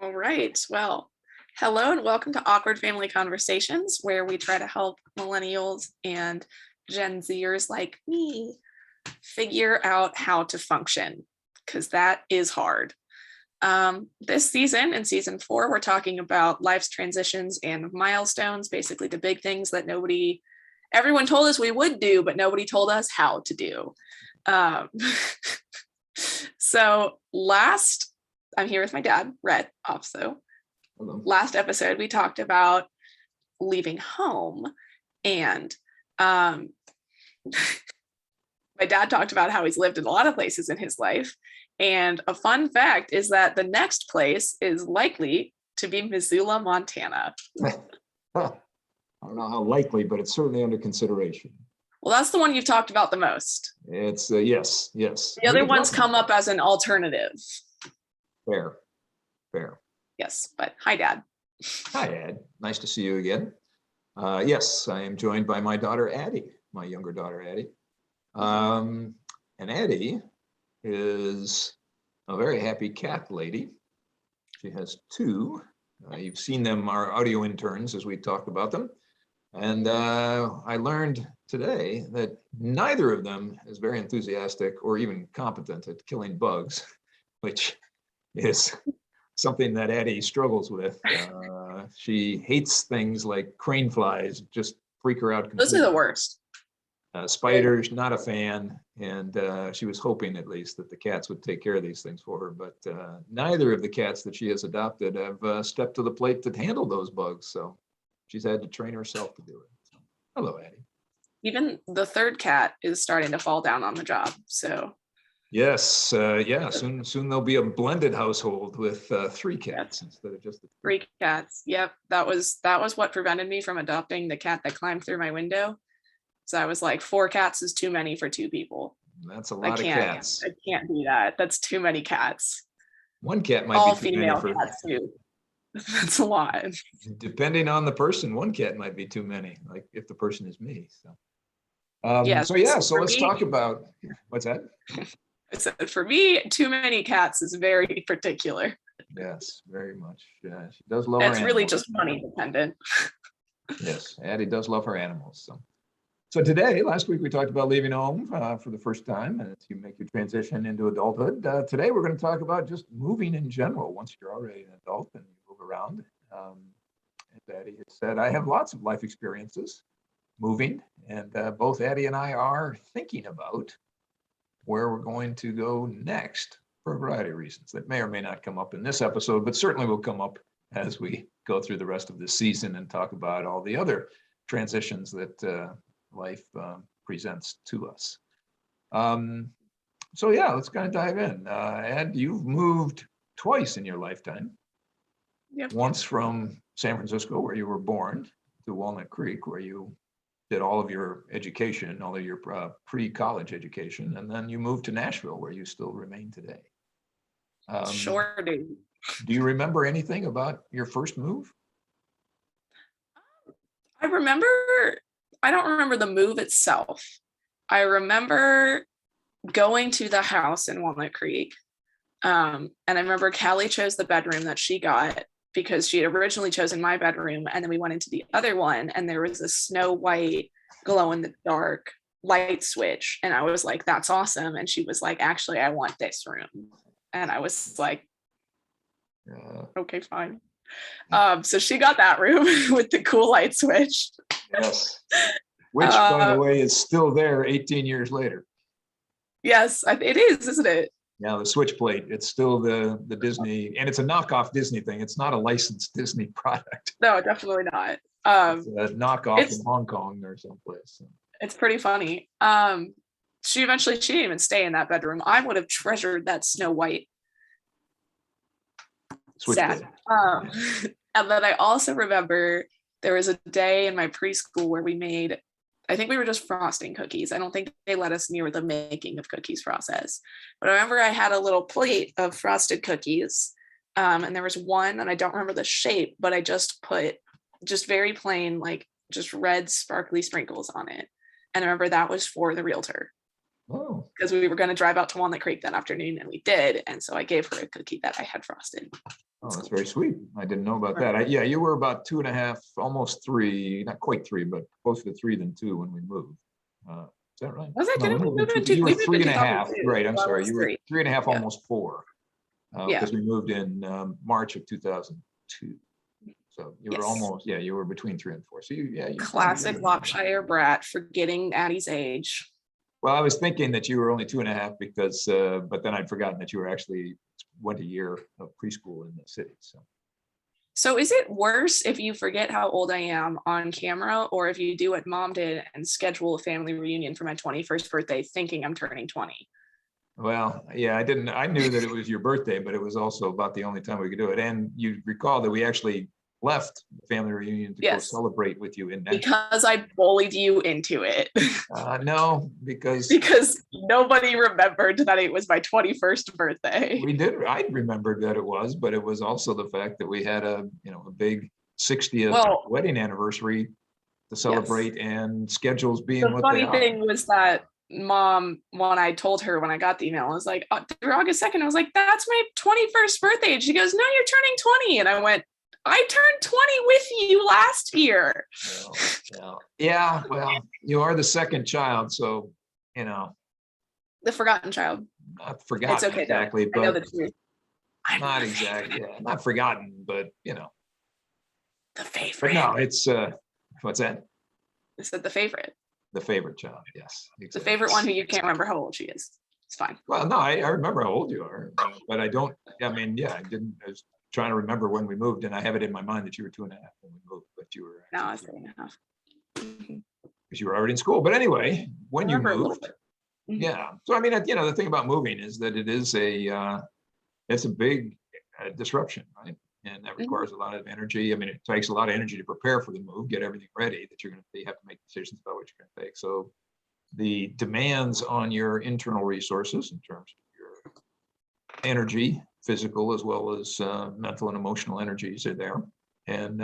All right. Well, hello and welcome to Awkward Family Conversations, where we try to help millennials and Gen Zers like me figure out how to function, because that is hard. This season, in season 4, we're talking about life's transitions and milestones, basically the big things that everyone told us we would do, but nobody told us how to do. Um, so I'm here with my dad, Rhett, also. Hello. Last episode, we talked about leaving home, and my dad talked about how he's lived in a lot of places in his life. And a fun fact is that the next place is likely to be Missoula, Montana. I don't know how likely, but it's certainly under consideration. Well, that's the one you've talked about the most. It's yes. The other ones come up as an alternative. Fair. Yes, but hi, Dad. Hi, Ed. Nice to see you again. Yes, I am joined by my daughter, Addie, my younger daughter, Addie. And Addie is a very happy cat lady. She has two. You've seen them, our audio interns, as we talked about them. And I learned today that neither of them is very enthusiastic or even competent at killing bugs, which is something that Addie struggles with. She hates things like crane flies, just freak her out completely. Those are the worst. Spiders, not a fan, and she was hoping at least that the cats would take care of these things for her, but neither of the cats that she has adopted have stepped to the plate to handle those bugs, so she's had to train herself to do it. So, hello, Addie. Even the third cat is starting to fall down on the job, so. Yes, yeah, soon there'll be a blended household with 3 cats instead of just the 3 cats. Yep, that was what prevented me from adopting the cat that climbed through my window. So I was like, 4 cats is too many for 2 people. That's a lot of cats. I can't do that. That's too many cats. 1 cat might all be too female many cats too. That's a lot. Depending on the person, 1 cat might be too many. Like if the person is me. So. Yes. So let's talk about what's that? I said for me, too many cats is very particular. Yes, very much. She does love. It's really just money dependent. Yes, Addie does love her animals. So today, last week we talked about leaving home for the first time as you make your transition into adulthood. Today we're going to talk about just moving in general. Once you're already an adult and you move around, as Addie has said, I have lots of life experiences moving, and both Addie and I are thinking about where we're going to go next for a variety of reasons that may or may not come up in this episode, but certainly will come up as we go through the rest of this season and talk about all the other transitions that life presents to us. So yeah, let's kind of dive in. Ed, you've moved twice in your lifetime. Yep. Once from San Francisco, where you were born, to Walnut Creek, where you did all of your education, all of your pre-college education, and then you moved to Nashville, where you still remain today. Sure do. Do you remember anything about your first move? I don't remember the move itself. I remember going to the house in Walnut Creek. And I remember Callie chose the bedroom that she got because she had originally chosen my bedroom, and then we went into the other one and there was a snow white glow in the dark light switch, and I was like, that's awesome. And she was like, actually, I want this room. And I was like, okay, fine. So she got that room with the cool light switch. Yes. Which, by the way, is still there 18 years later. Yes, it is, isn't it? Yeah, the switch plate, it's still the Disney, and it's a knockoff Disney thing. It's not a licensed Disney product. No, definitely not. It's a knockoff in Hong Kong or someplace. So. It's pretty funny. She didn't even stay in that bedroom. I would have treasured that Snow White. Sad. And then I also remember there was a day in my preschool where I think we were just frosting cookies. I don't think they let us near the making of cookies process. But I remember I had a little plate of frosted cookies. And there was one, and I don't remember the shape, but I just put very plain, like just red sparkly sprinkles on it. And I remember that was for the realtor. Oh. Because we were going to drive out to Walnut Creek that afternoon, and we did. And so I gave her a cookie that I had frosted. Oh, that's very sweet. I didn't know about that. Yeah, you were about 2.5, almost 3, not quite 3, but closer to 3 than 2 when we moved. Is that right? Was that, No, we didn't we moved move in in two? you were We moved in 3.5. 2002. Right, I'm So I sorry. was You were 3. 3.5, Yeah. almost 4. Yeah. Because we moved in March of 2002. So you were Yes. almost, yeah, you were between 3 and 4. So you Classic Lockshire brat, forgetting Addie's age. Well, I was thinking that you were only 2.5 because, but then I'd forgotten that you were actually went a year of preschool in the city. So is it worse if you forget how old I am on camera, or if you do what mom did and schedule a family reunion for my 21st birthday thinking I'm turning 20? Well, yeah, I knew that it was your birthday, but it was also about the only time we could do it. And you recall that we actually left the family reunion to go celebrate with you in Nashville. Because I bullied you into it. No, because nobody remembered that it was my 21st birthday. We did. I remembered that it was, but it was also the fact that we had a big 60th wedding anniversary to celebrate, and schedules being what they are. The funny thing was that mom, when I told her when I got the email, I was like, through August 2nd, I was like, that's my 21st birthday. And she goes, no, you're turning 20. And I went, I turned 20 with you last year. Yeah, well, you are the second child, so the forgotten child. Not forgotten, it's okay, exactly, but I know the truth. Not exactly, yeah, not forgotten, but the favorite. But no, it's what's that? I said the favorite. The favorite child, yes. Exactly. The favorite one who you can't remember how old she is. It's fine. Well, no, I remember how old you are, but I don't. I mean, yeah, I didn't. I was trying to remember when we moved, and I have it in my mind that you were 2.5 when we moved, but you were. No, I was 3.5. Because you were already in school. But anyway, when you moved, yeah. So I mean, the thing about moving is that it is it's a big disruption, right? And that requires a lot of energy. I mean, it takes a lot of energy to prepare for the move, get everything ready that you have to make decisions about what you're going to take. So the demands on your internal resources in terms of your energy, physical as well as mental and emotional energies are there. And,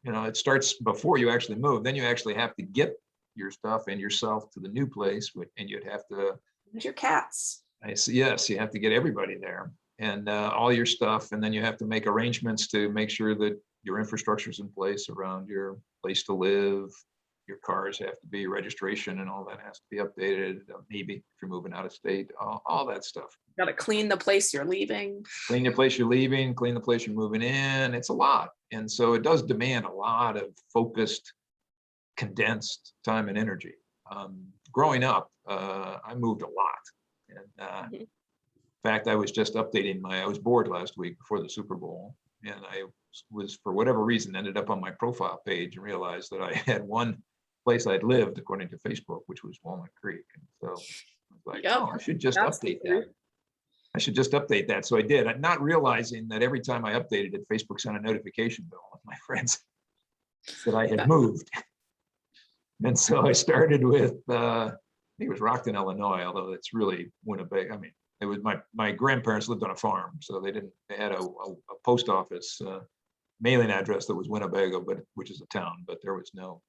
it starts before you actually move. Then you actually have to get your stuff and yourself to the new place, and you'd have to. Your cats. Yes, you have to get everybody there. And all your stuff, and then you have to make arrangements to make sure that your infrastructure is in place around your place to live. Your cars have to be registration, and all that has to be updated. Maybe if you're moving out of state, all that stuff. You got to clean the place you're leaving. Clean the place you're leaving. Clean the place you're moving in. It's a lot, and so it does demand a lot of focused, condensed time and energy. Growing up, I moved a lot, and. In fact, I was just updating I was bored last week before the Super Bowl, and I was, for whatever reason, ended up on my profile page and realized that I had one place I'd lived, according to Facebook, which was Walnut Creek. And so I was like, I should just update that. I should just update that. So I did, not realizing that every time I updated it, Facebook sent a notification to all of my friends that I had moved. And so I started with, I think it was Rockton, Illinois, although it's really Winnipeg. I mean, it was my grandparents lived on a farm, so they had a post office mailing address that was Winnebago, which is a town, but there was no,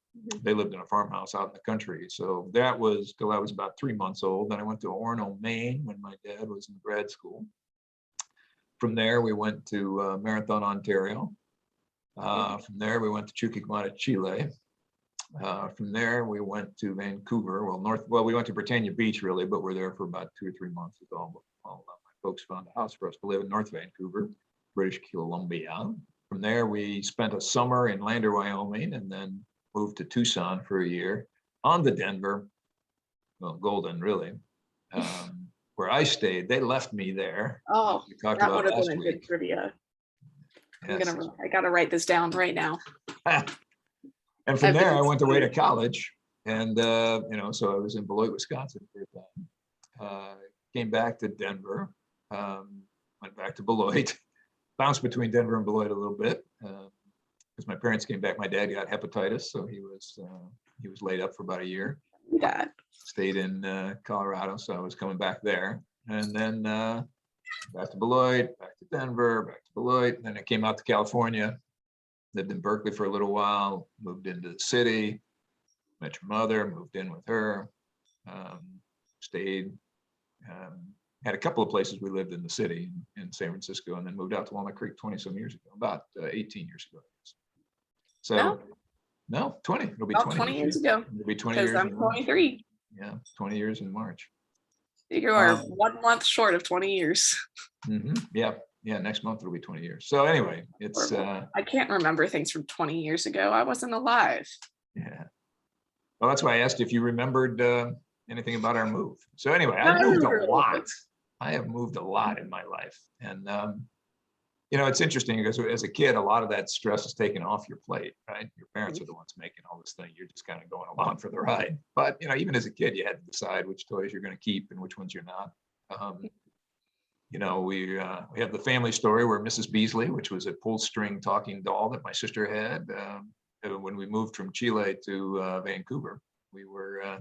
they lived in a farmhouse out in the country. So that was till I was about 3 months old. Then I went to Orono, Maine when my dad was in grad school. From there, we went to Marathon, Ontario. From there, we went to Chuquicmata, Chile. From there, we went to Vancouver. We went to Britannia Beach, really, but we're there for about 2 or 3 months. All my folks found a house for us to live in North Vancouver, British Columbia. From there, we spent a summer in Lander, Wyoming, and then moved to Tucson for a year, on to Denver, Golden, really, where I stayed. They left me there. Oh, we talked about last week. Good trivia. Yes. I gotta write this down right now. And from there, I went away to college, and so I was in Beloit, Wisconsin for a time. Came back to Denver, went back to Beloit, bounced between Denver and Beloit a little bit because my parents came back. My dad got hepatitis, so he was laid up for about a year. Dad stayed in Colorado, so I was coming back there, and then back to Beloit, back to Denver, back to Beloit. Then I came out to California. Lived in Berkeley for a little while, moved into the city, met your mother, moved in with her, stayed, had a couple of places we lived in the city in San Francisco, and then moved out to Walnut Creek 20 some years ago, about 18 years ago. So No, no, 20. It'll be about 20 20 years ago, It'll be 20 because years. I'm in March. 23. Yeah, 20 years in March. You are 1 month short of 20 years. Yeah, next month it'll be 20 years. So anyway, it's I can't remember things from 20 years ago. I wasn't alive. yeah. Well, that's why I asked if you remembered anything about our move. So anyway, No, I've I moved remember a a little lot. bit. I have moved a lot in my life. And, it's interesting because as a kid, a lot of that stress is taken off your plate, right? Your parents are the ones making all this thing. You're just kind of going along for the ride. But, even as a kid, you had to decide which toys you're going to keep and which ones you're not. We have the family story where Mrs. Beasley, which was a pull string talking doll that my sister had, when we moved from Chile to Vancouver, we were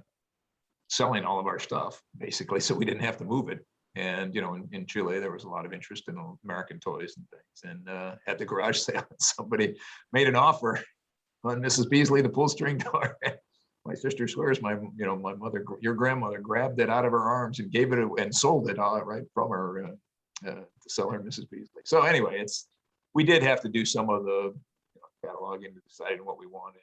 selling all of our stuff basically, so we didn't have to move it. And in Chile there was a lot of interest in American toys and things. And at the garage sale, somebody made an offer on Mrs. Beasley, the pull string doll. My sister swears my mother, your grandmother, grabbed it out of her arms and gave it and sold it right from her to sell her Mrs. Beasley. So anyway, we did have to do some of the cataloging to deciding what we wanted.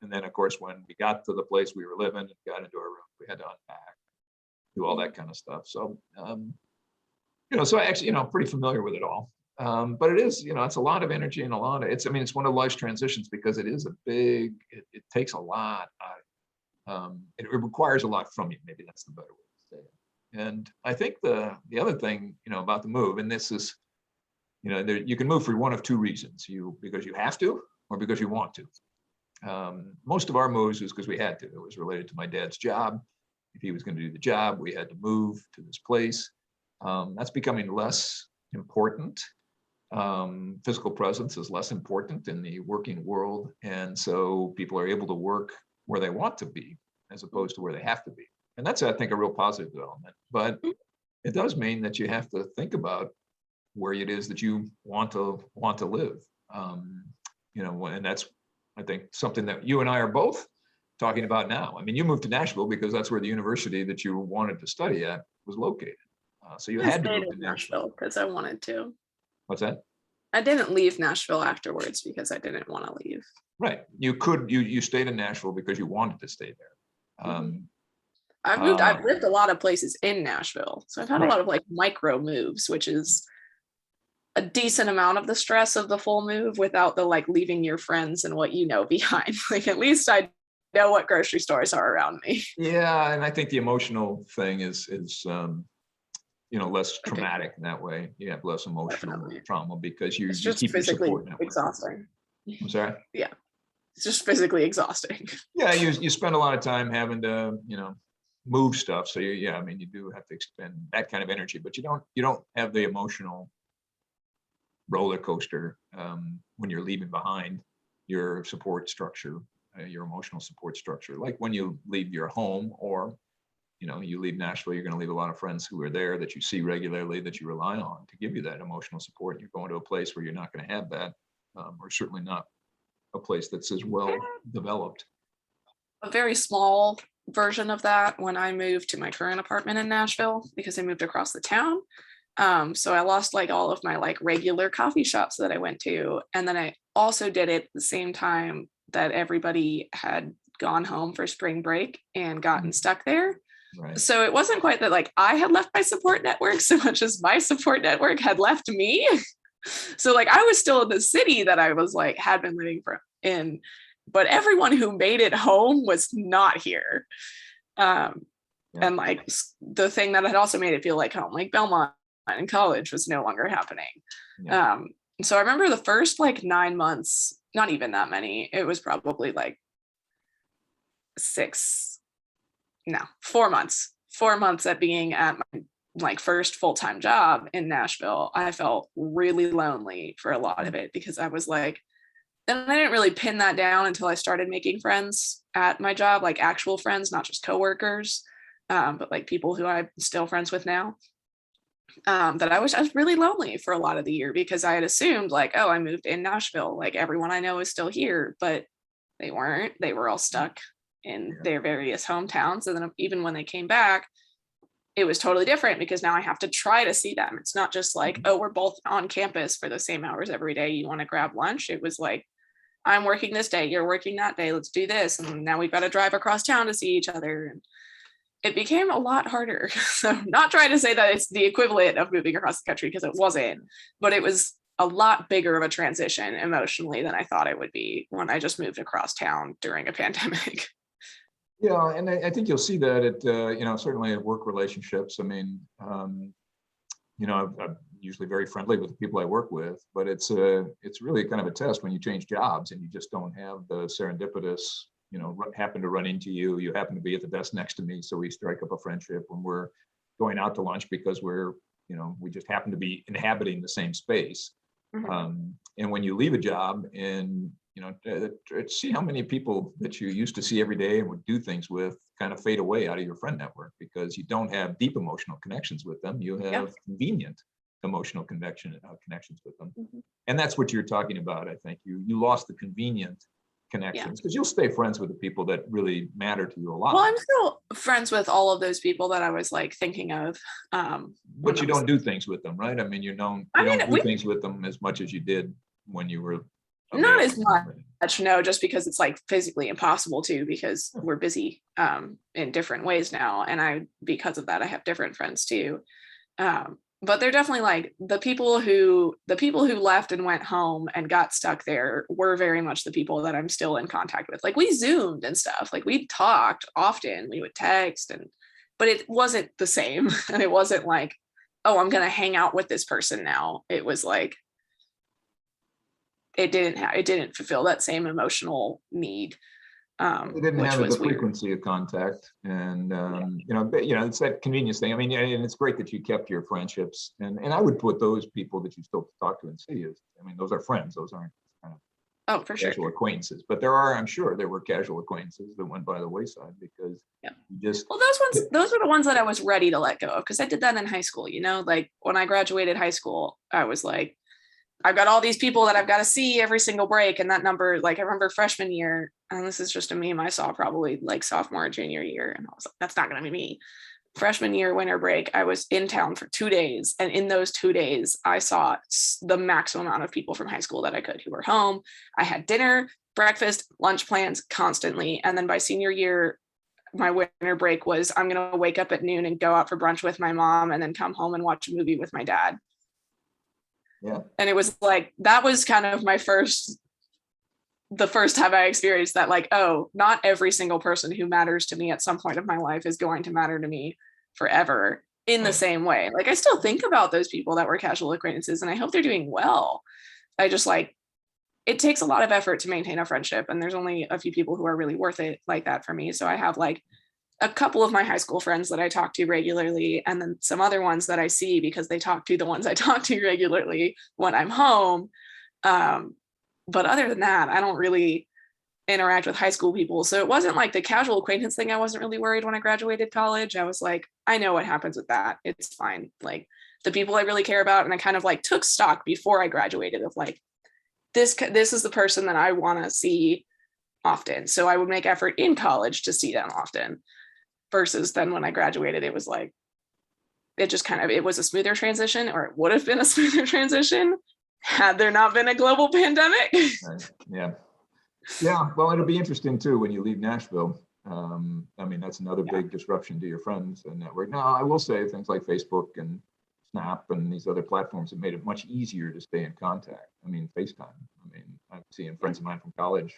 And then, of course, when we got to the place we were living and got into our room, we had to unpack, do all that kind of stuff. So, so I actually, I'm pretty familiar with it all. But it is, it's a lot of energy and it's one of life's transitions because it is it takes a lot. It requires a lot from you. Maybe that's the better way to say it. And I think the other thing, about the move, and this is, you can move for one of two reasons: because you have to, or because you want to. Most of our moves was because we had to. It was related to my dad's job. If he was going to do the job, we had to move to this place. That's becoming less important. Physical presence is less important in the working world. And so people are able to work where they want to be as opposed to where they have to be. And that's, I think, a real positive development. But it does mean that you have to think about where it is that you want to live. And that's, I think, something that you and I are both talking about now. You moved to Nashville because that's where the university that you wanted to study at was located. So you had to move to Nashville because I wanted to. What's that? I didn't leave Nashville afterwards because I didn't want to leave. Right. You stayed in Nashville because you wanted to stay there. I've lived a lot of places in Nashville. So I've had a lot of micro moves, which is a decent amount of the stress of the full move without the leaving your friends and what behind. At least I know what grocery stores are around me. Yeah, and I think the emotional thing is less traumatic in that way. You have less emotional trauma because you keep your support network. Exhausting. I'm sorry? Yeah. It's just physically exhausting. Yeah, you spend a lot of time having to, move stuff. So you do have to expend that kind of energy, but you don't have the emotional roller coaster when you're leaving behind your support structure, your emotional support structure. Like when you leave your home or you leave Nashville, you're going to leave a lot of friends who are there that you see regularly, that you rely on to give you that emotional support. You're going to a place where you're not going to have that, or certainly not a place that's as well developed. A very small version of that when I moved to my current apartment in Nashville because I moved across the town. So I lost all of my regular coffee shops that I went to. And then I also did it at the same time that everybody had gone home for spring break and gotten stuck there. Right. So it wasn't quite that I had left my support network so much as my support network had left me. So I was still in the city that I was had been living in, but everyone who made it home was not here. And the thing that had also made it feel like home, Belmont in college, was no longer happening. Yeah. So I remember the first 9 months, not even that many, it was probably 4 months. 4 months at being at my first full-time job in Nashville. I felt really lonely for a lot of it because I was and I didn't really pin that down until I started making friends at my job, actual friends, not just coworkers, but people who I'm still friends with now. That I was really lonely for a lot of the year because I had assumed oh, I moved in Nashville, everyone I know is still here, but they weren't. They were all stuck in their various hometowns. And then even when they came back, it was totally different because now I have to try to see them. It's not just like, oh, we're both on campus for the same hours every day. You want to grab lunch? It was like, I'm working this day, you're working that day, let's do this. And now we've got to drive across town to see each other. And it became a lot harder. So not trying to say that it's the equivalent of moving across the country, because it wasn't, but it was a lot bigger of a transition emotionally than I thought it would be when I just moved across town during a pandemic. Yeah, and I think you'll see that at certainly at work relationships. I mean, I'm usually very friendly with the people I work with, but it's really kind of a test when you change jobs and you just don't have the serendipitous, happen to run into you. You happen to be at the desk next to me, so we strike up a friendship when we're going out to lunch because we just happen to be inhabiting the same space. Mm-hmm. And when you leave a job and see how many people that you used to see every day and would do things with kind of fade away out of your friend network because you don't have deep emotional connections with them. You have convenient emotional connections with them. Mm-hmm. And that's what you're talking about. I think you lost the convenient connections because you'll stay friends with the people that really matter to you a lot. Well, I'm still friends with all of those people that I was like thinking of. But you don't do things with them, right? I mean, you don't do things with them as much as you did when you were not as much, no, just because it's like physically impossible to, because we're busy in different ways now. And because of that, I have different friends too. But they're definitely like the people who left and went home and got stuck there were very much the people that I'm still in contact with. Like we Zoomed and stuff, like we talked often, we would text, but it wasn't the same. And it wasn't like, oh, I'm going to hang out with this person now. It was like, it didn't fulfill that same emotional need. It didn't have the frequency of contact, and it's that convenience thing. I mean, and it's great that you kept your friendships, and I would put those people that you still talk to and see as, I mean, those are friends. Those aren't kind of casual acquaintances. But I'm sure there were casual acquaintances that went by the wayside because those were the ones that I was ready to let go of, because I did that in high school. Like when I graduated high school, I was like, I've got all these people that I've got to see every single break. And that number, like I remember freshman year, and this is just a meme I saw probably like sophomore or junior year. And I was like, that's not going to be me. Freshman year, winter break, I was in town for 2 days. And in those 2 days, I saw the maximum amount of people from high school that I could who were home. I had dinner, breakfast, lunch plans constantly. And then by senior year, my winter break was, I'm going to wake up at noon and go out for brunch with my mom and then come home and watch a movie with my dad. Yeah. And it was like, that was kind of the first time I experienced that, like, oh, not every single person who matters to me at some point of my life is going to matter to me forever in the same way. Like, I still think about those people that were casual acquaintances and I hope they're doing well. I just it takes a lot of effort to maintain a friendship. And there's only a few people who are really worth it like that for me. So I have like a couple of my high school friends that I talk to regularly, and then some other ones that I see because they talk to the ones I talk to regularly when I'm home. But other than that, I don't really interact with high school people. So it wasn't like the casual acquaintance thing. I wasn't really worried when I graduated college. I was like, I know what happens with that. It's fine. Like the people I really care about. And I kind of like took stock before I graduated of like, this is the person that I want to see often. So I would make effort in college to see them often. Versus then when I graduated, it was like, it was a smoother transition, or it would have been a smoother transition had there not been a global pandemic. Right. Yeah. Well, it'll be interesting too when you leave Nashville. I mean, that's another big disruption to your friends and network. Now, I will say things like Facebook and Snap and these other platforms have made it much easier to stay in contact. I mean, FaceTime. I mean, I'm seeing friends of mine from college.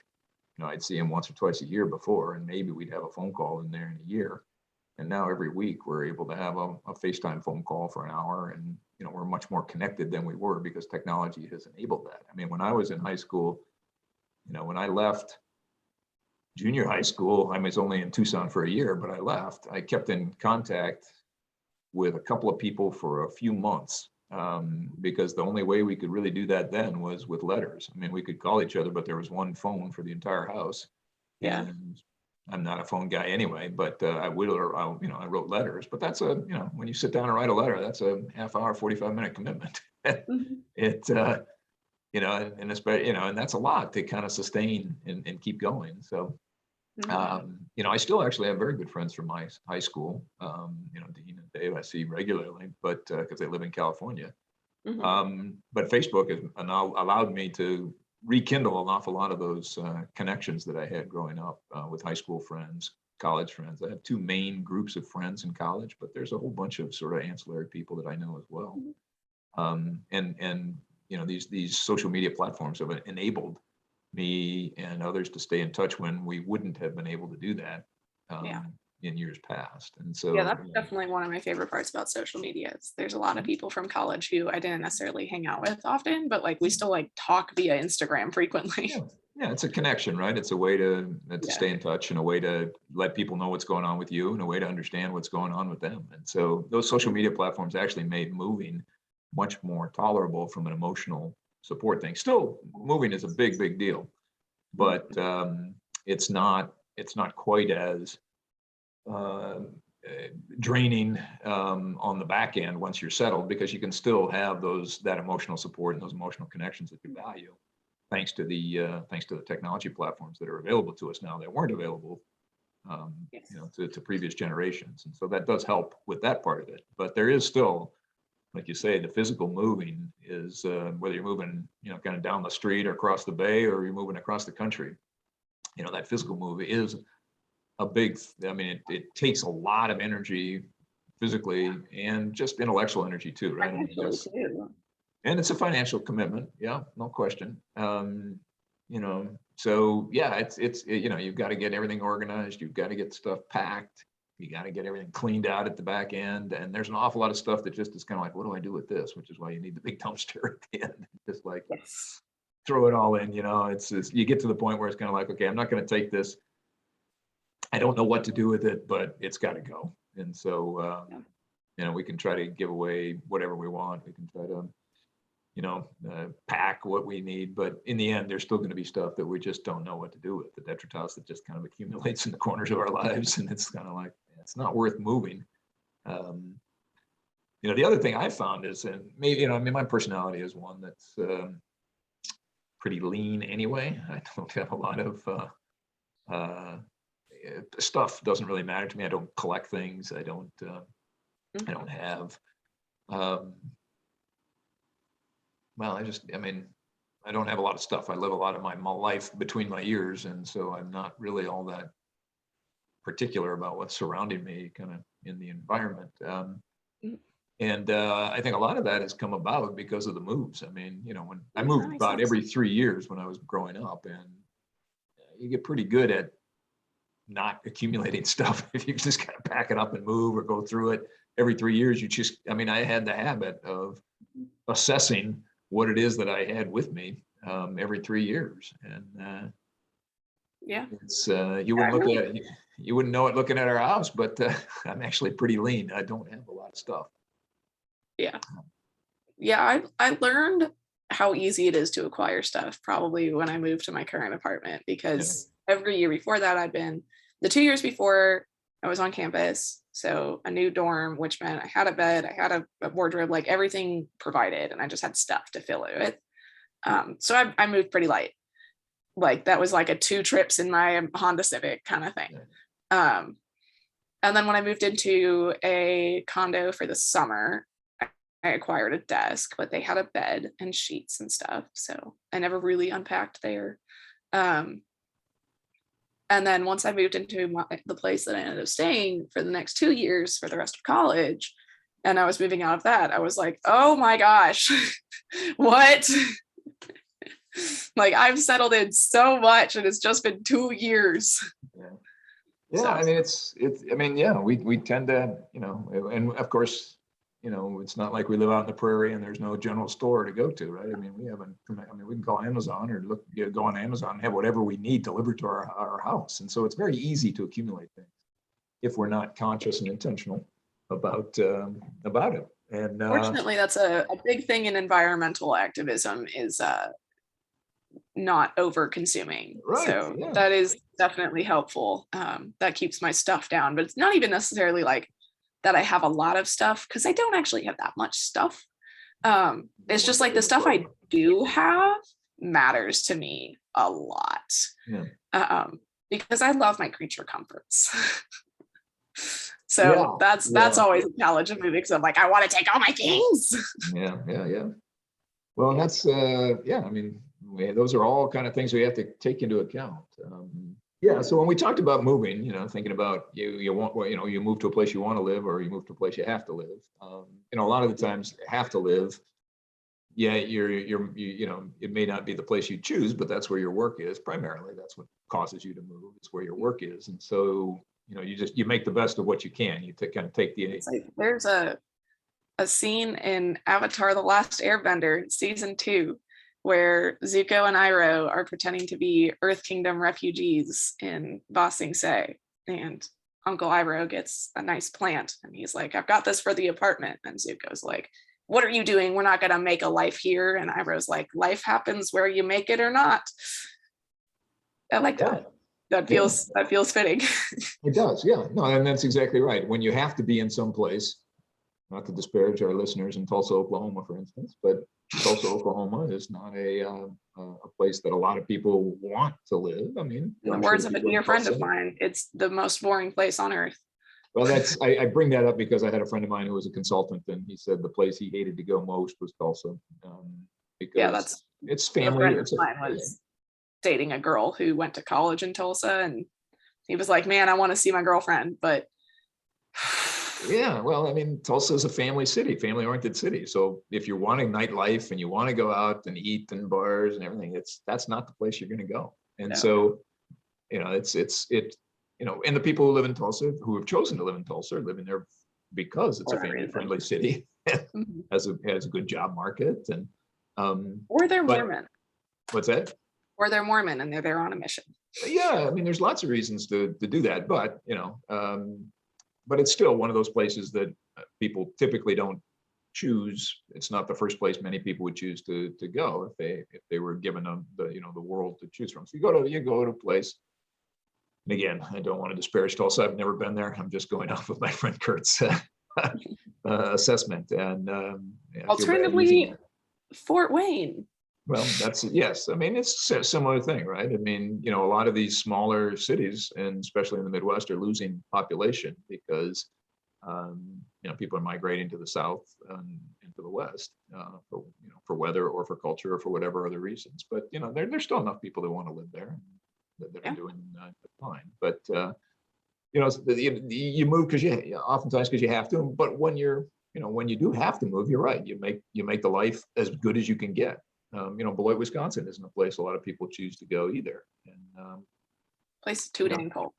I'd see him once or twice a year before, and maybe we'd have a phone call in there in a year. And now every week we're able to have a FaceTime phone call for an hour, and we're much more connected than we were because technology has enabled that. I mean, when I was in high school, when I left junior high school, I was only in Tucson for a year, but I left. I kept in contact with a couple of people for a few months. Because the only way we could really do that then was with letters. I mean, we could call each other, but there was one phone for the entire house. Yeah. And I'm not a phone guy anyway, but I wrote letters. But that's when you sit down and write a letter, that's a half hour, 45-minute commitment. It, and especially, and that's a lot to kind of sustain and keep going. So I still actually have very good friends from my high school. Dean and Dave I see regularly, but because they live in California. But Facebook has now allowed me to rekindle an awful lot of those connections that I had growing up with high school friends, college friends. I have two main groups of friends in college, but there's a whole bunch of sort of ancillary people that I know as well. These social media platforms have enabled me and others to stay in touch when we wouldn't have been able to do that in years past. And so that's definitely one of my favorite parts about social media. There's a lot of people from college who I didn't necessarily hang out with often, but like we still like talk via Instagram frequently. Yeah, it's a connection, right? It's a way to stay in touch and a way to let people know what's going on with you and a way to understand what's going on with them. And so those social media platforms actually made moving much more tolerable from an emotional support thing. Still, moving is a big deal, but it's not quite as draining on the back end once you're settled, because you can still have that emotional support and those emotional connections that you value, thanks to the technology platforms that are available to us now that weren't available to previous generations. And so that does help with that part of it. But there is still, like you say, the physical moving is whether you're moving kind of down the street or across the bay, or you're moving across the country, that physical move is a big, it takes a lot of energy physically and just intellectual energy too, right? And it's a financial commitment. Yeah, no question. So yeah, it's you've got to get everything organized. You've got to get stuff packed. You got to get everything cleaned out at the back end. And there's an awful lot of stuff that just is kind of like, what do I do with this? Which is why you need the big dumpster at the end. Just like throw it all in, it's you get to the point where it's kind of like, okay, I'm not going to take this. I don't know what to do with it, but it's got to go. And so, we can try to give away whatever we want. We can try to, pack what we need. But in the end, there's still going to be stuff that we just don't know what to do with. The detritus that just kind of accumulates in the corners of our lives. And it's kind of like, it's not worth moving. The other thing I found is, and maybe, my personality is one that's pretty lean anyway. I don't have a lot of stuff. Doesn't really matter to me. I don't collect things. I don't have I don't have a lot of stuff. I live a lot of my life between my ears, and so I'm not really all that particular about what's surrounding me kind of in the environment. And I think a lot of that has come about because of the moves. When I moved about every 3 years when I was growing up, and you get pretty good at not accumulating stuff. If you just kind of pack it up and move or go through it every 3 years, I had the habit of assessing what it is that I had with me every 3 years. And it's you wouldn't know it looking at our house, but I'm actually pretty lean. I don't have a lot of stuff. I learned how easy it is to acquire stuff probably when I moved to my current apartment, because every year before that, the 2 years before I was on campus, so a new dorm, which meant I had a bed, I had a wardrobe, like everything provided, and I just had stuff to fill it with. So I moved pretty light. Like that was like a 2 trips in my Honda Civic kind of thing. And then when I moved into a condo for the summer, I acquired a desk, but they had a bed and sheets and stuff. So I never really unpacked there. And then once I moved into the place that I ended up staying for the next 2 years for the rest of college, and I was moving out of that, I was like, oh my gosh, what? Like I've settled in so much and it's just been 2 years. So. We tend to, and of course, it's not like we live out in the prairie and there's no general store to go to, right? We can call Amazon or go on Amazon and have whatever we need delivered to our house. And so it's very easy to accumulate things if we're not conscious and intentional about it. And fortunately, that's a big thing in environmental activism is not over consuming. Right, so that is definitely helpful. That keeps my stuff down, but it's not even necessarily like that I have a lot of stuff, because I don't actually have that much stuff. It's just like the stuff I do have matters to me a lot. because I love my creature comforts. So Yeah, that's yeah. always a challenge of moving, because I'm like, I want to take all my things. Yeah. Well, that's yeah. I mean, those are all kind of things we have to take into account. Yeah. So when we talked about moving, thinking about you want, well, you move to a place you want to live, or you move to a place you have to live. A lot of the times, have to live. Yeah, it may not be the place you choose, but that's where your work is primarily. That's what causes you to move. It's where your work is, and so you make the best of what you can. You kind of take the. It's like there's a scene in Avatar: The Last Airbender, season 2, where Zuko and Iroh are pretending to be Earth Kingdom refugees in Ba Sing Se, and Uncle Iroh gets a nice plant, and he's like, "I've got this for the apartment," and Zuko's like, "What are you doing? We're not gonna make a life here." And Iroh's like, "Life happens where you make it or not." I like that. That feels fitting. It does, yeah. No, and that's exactly right. When you have to be in some place, not to disparage our listeners in Tulsa, Oklahoma, for instance, but Tulsa, Oklahoma is not a place that a lot of people want to live. I mean, in the words of a dear friend of mine, it's the most boring place on earth. Well, I bring that up because I had a friend of mine who was a consultant, and he said the place he hated to go most was Tulsa, because it's family. A friend of mine was dating a girl who went to college in Tulsa, and he was like, "Man, I want to see my girlfriend," but yeah, well, I mean, Tulsa is a family city, family-oriented city. So if you're wanting nightlife and you want to go out and eat in bars and everything, that's not the place you're going to go. And so, it's and the people who live in Tulsa, who have chosen to live in Tulsa, are living there because it's a family-friendly city, has a good job market, and or they're Mormon. What's that? Or they're Mormon and they're there on a mission. Yeah, I mean, there's lots of reasons to do that, but but it's still one of those places that people typically don't choose. It's not the first place many people would choose to go if they were given the world to choose from. So you go to a place. And again, I don't want to disparage Tulsa. I've never been there. I'm just going off of my friend Kurt's assessment. And alternatively, Fort Wayne. Well, yes. I mean, it's a similar thing, right? I mean, a lot of these smaller cities, and especially in the Midwest, are losing population because, people are migrating to the South and to the West for weather or for culture or for whatever other reasons. But, there's still enough people that want to live there that are doing fine. But, you move oftentimes because you have to. But when when you do have to move, you're right. You make the life as good as you can get. Beloit, Wisconsin isn't a place a lot of people choose to go either. And place is too dang cold.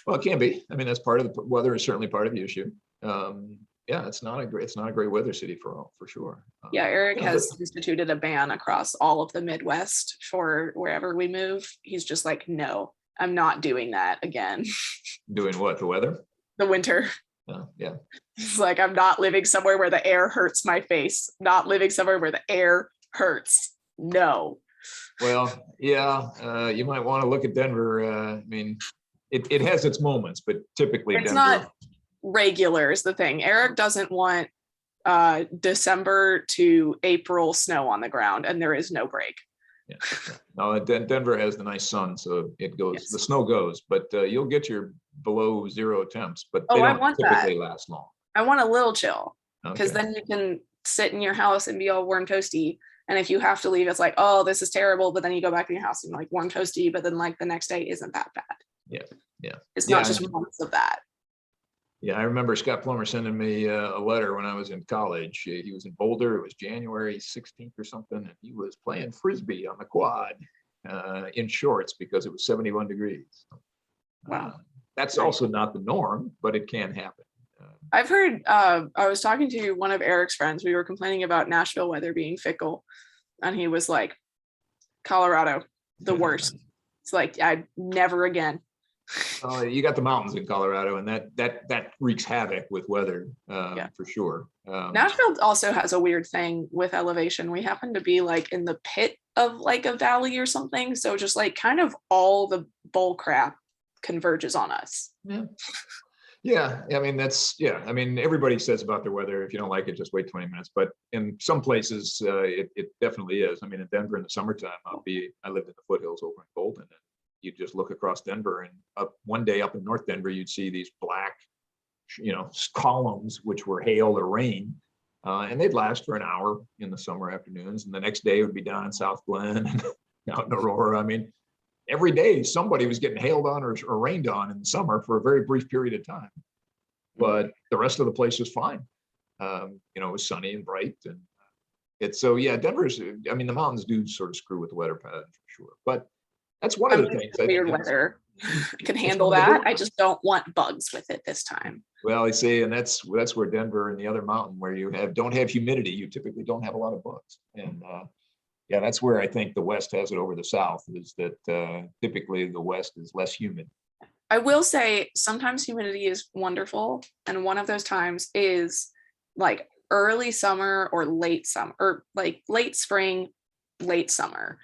Well, it can be. I mean, that's part of the weather is certainly part of the issue. It's not a great weather city for sure. Eric has instituted a ban across all of the Midwest for wherever we move. He's just like, no, I'm not doing that again. Doing what? The weather? The winter. Yeah. He's like, I'm not living somewhere where the air hurts my face. Not living somewhere where the air hurts. No. Well, yeah, you might want to look at Denver. I mean, it has its moments, but typically it's Denver, not regular is the thing. Eric doesn't want December to April snow on the ground, and there is no break. Yeah. No, Denver has the nice sun, so it goes. Yes. The snow goes, but you'll get your below zero temps, but they don't typically last long. I want a little chill, because then you can sit in your house and be all warm toasty. And if you have to leave, it's like, oh, this is terrible. But then you go back in your house and like warm toasty, but then like the next day isn't that bad. Yeah. It's not just months of that. Yeah, I remember Scott Plummer sending me a letter when I was in college. He was in Boulder. It was January 16th or something, and he was playing Frisbee on the quad in shorts because it was 71 degrees. Wow. That's also not the norm, but it can happen. I've heard, I was talking to one of Eric's friends. We were complaining about Nashville weather being fickle. And he was like, Colorado, the worst. It's like, never again. You got the mountains in Colorado, and that wreaks havoc with weather for sure. Nashville also has a weird thing with elevation. We happen to be like in the pit of like a valley or something. So just like kind of all the bull crap converges on us. Yeah, I mean, I mean, everybody says about their weather, if you don't like it, just wait 20 minutes. But in some places, it definitely is. I mean, in Denver in the summertime, I lived in the foothills over in Golden, and you just look across Denver, and up one day up in North Denver, you'd see these black, columns, which were hail or rain. And they'd last for an hour in the summer afternoons. And the next day it would be down in South Glen and out in Aurora. I mean, every day somebody was getting hailed on or rained on in the summer for a very brief period of time. But the rest of the place was fine. It was sunny and bright. And Denver's, I mean, the mountains do sort of screw with the weather pattern for sure. But that's one of the things. Weird weather. I can handle that. I just don't want bugs with it this time. Well, I see, and that's where Denver and the other mountain where you don't have humidity, you typically don't have a lot of bugs. And that's where I think the West has it over the South, is that typically the West is less humid. I will say sometimes humidity is wonderful, and one of those times is like early summer or late summer, or like late spring, late summer.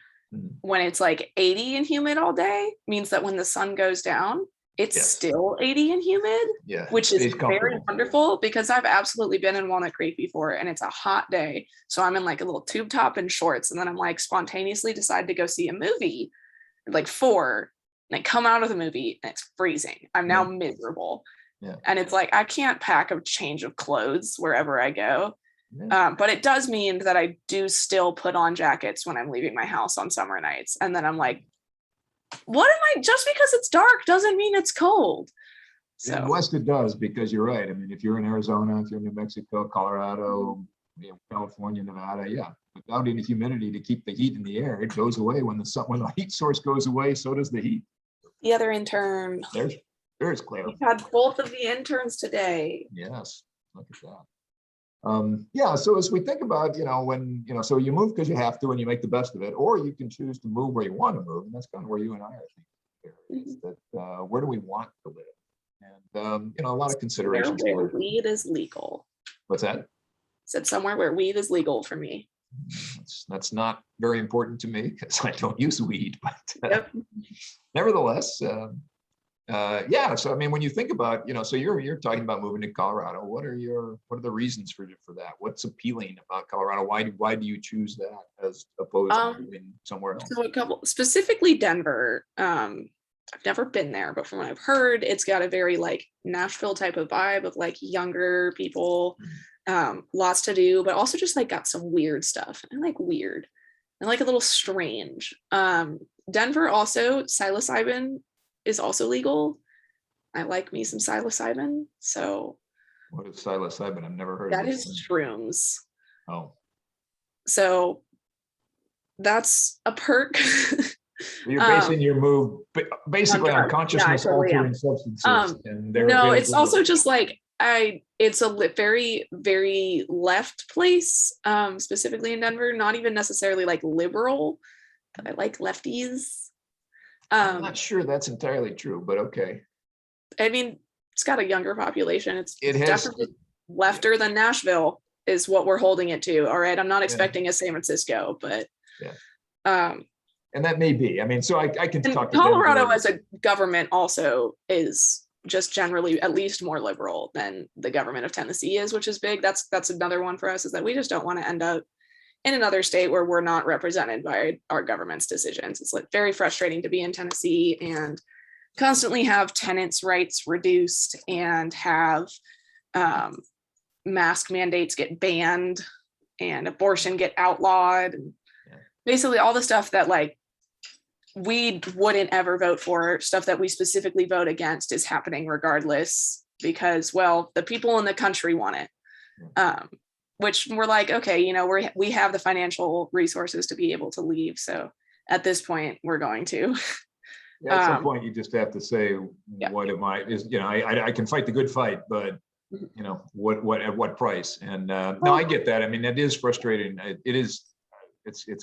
When it's like 80 and humid all day, means that when the sun goes down, it's still 80 and humid, which is very wonderful, because I've absolutely been in Walnut Creek before and it's a hot day. So I'm in like a little tube top and shorts, and then I'm like spontaneously decide to go see a movie like 4, and I come out of the movie and it's freezing. I'm now miserable. And it's like, I can't pack a change of clothes wherever I go. But it does mean that I do still put on jackets when I'm leaving my house on summer nights. And then I'm like, just because it's dark doesn't mean it's cold. So in West it does, because you're right. I mean, if you're in Arizona, if you're in New Mexico, Colorado, California, Nevada, without any humidity to keep the heat in the air, it goes away. When the heat source goes away, so does the heat. The other intern. There's Claire. We've had both of the interns today. Yes, look at that. So as we think about, so you move because you have to and you make the best of it, or you can choose to move where you want to move. And that's kind of where you and I are thinking, is that where do we want to live? And, a lot of considerations. Where weed is legal. What's that? Said somewhere where weed is legal for me. That's not very important to me because I don't use weed, but nevertheless, so I mean, when you think about, so you're talking about moving to Colorado. What are the reasons for that? What's appealing about Colorado? Why do you choose that as opposed to moving somewhere else? So a couple, specifically Denver. I've never been there, but from what I've heard, it's got a very like Nashville type of vibe of like younger people, lots to do, but also just like got some weird stuff. I like weird and like a little strange. Denver also, psilocybin is also legal. I like me some psilocybin. So what is psilocybin? I've never heard that. That is shrooms. Oh. So that's a perk. You're basing your move basically on consciousness altering substances. No, it's also just like it's a very, very left place, specifically in Denver, not even necessarily like liberal, but I like lefties. I'm not sure that's entirely true, but okay. I mean, it's got a younger population. It's definitely lefter than Nashville is what we're holding it to. All right. I'm not expecting a San Francisco, but and that may be. I mean, so I can talk to Colorado as a government also is just generally at least more liberal than the government of Tennessee is, which is big. That's another one for us, is that we just don't want to end up in another state where we're not represented by our government's decisions. It's like very frustrating to be in Tennessee and constantly have tenants' rights reduced and have mask mandates get banned and abortion get outlawed. And basically all the stuff that like we wouldn't ever vote for, stuff that we specifically vote against, is happening regardless because, well, the people in the country want it. Which we're like, okay, we have the financial resources to be able to leave. So at this point, we're going to. At some point, you just have to say, what am I? I can fight the good fight, but what at what price? And no, I get that. I mean, that is frustrating. It's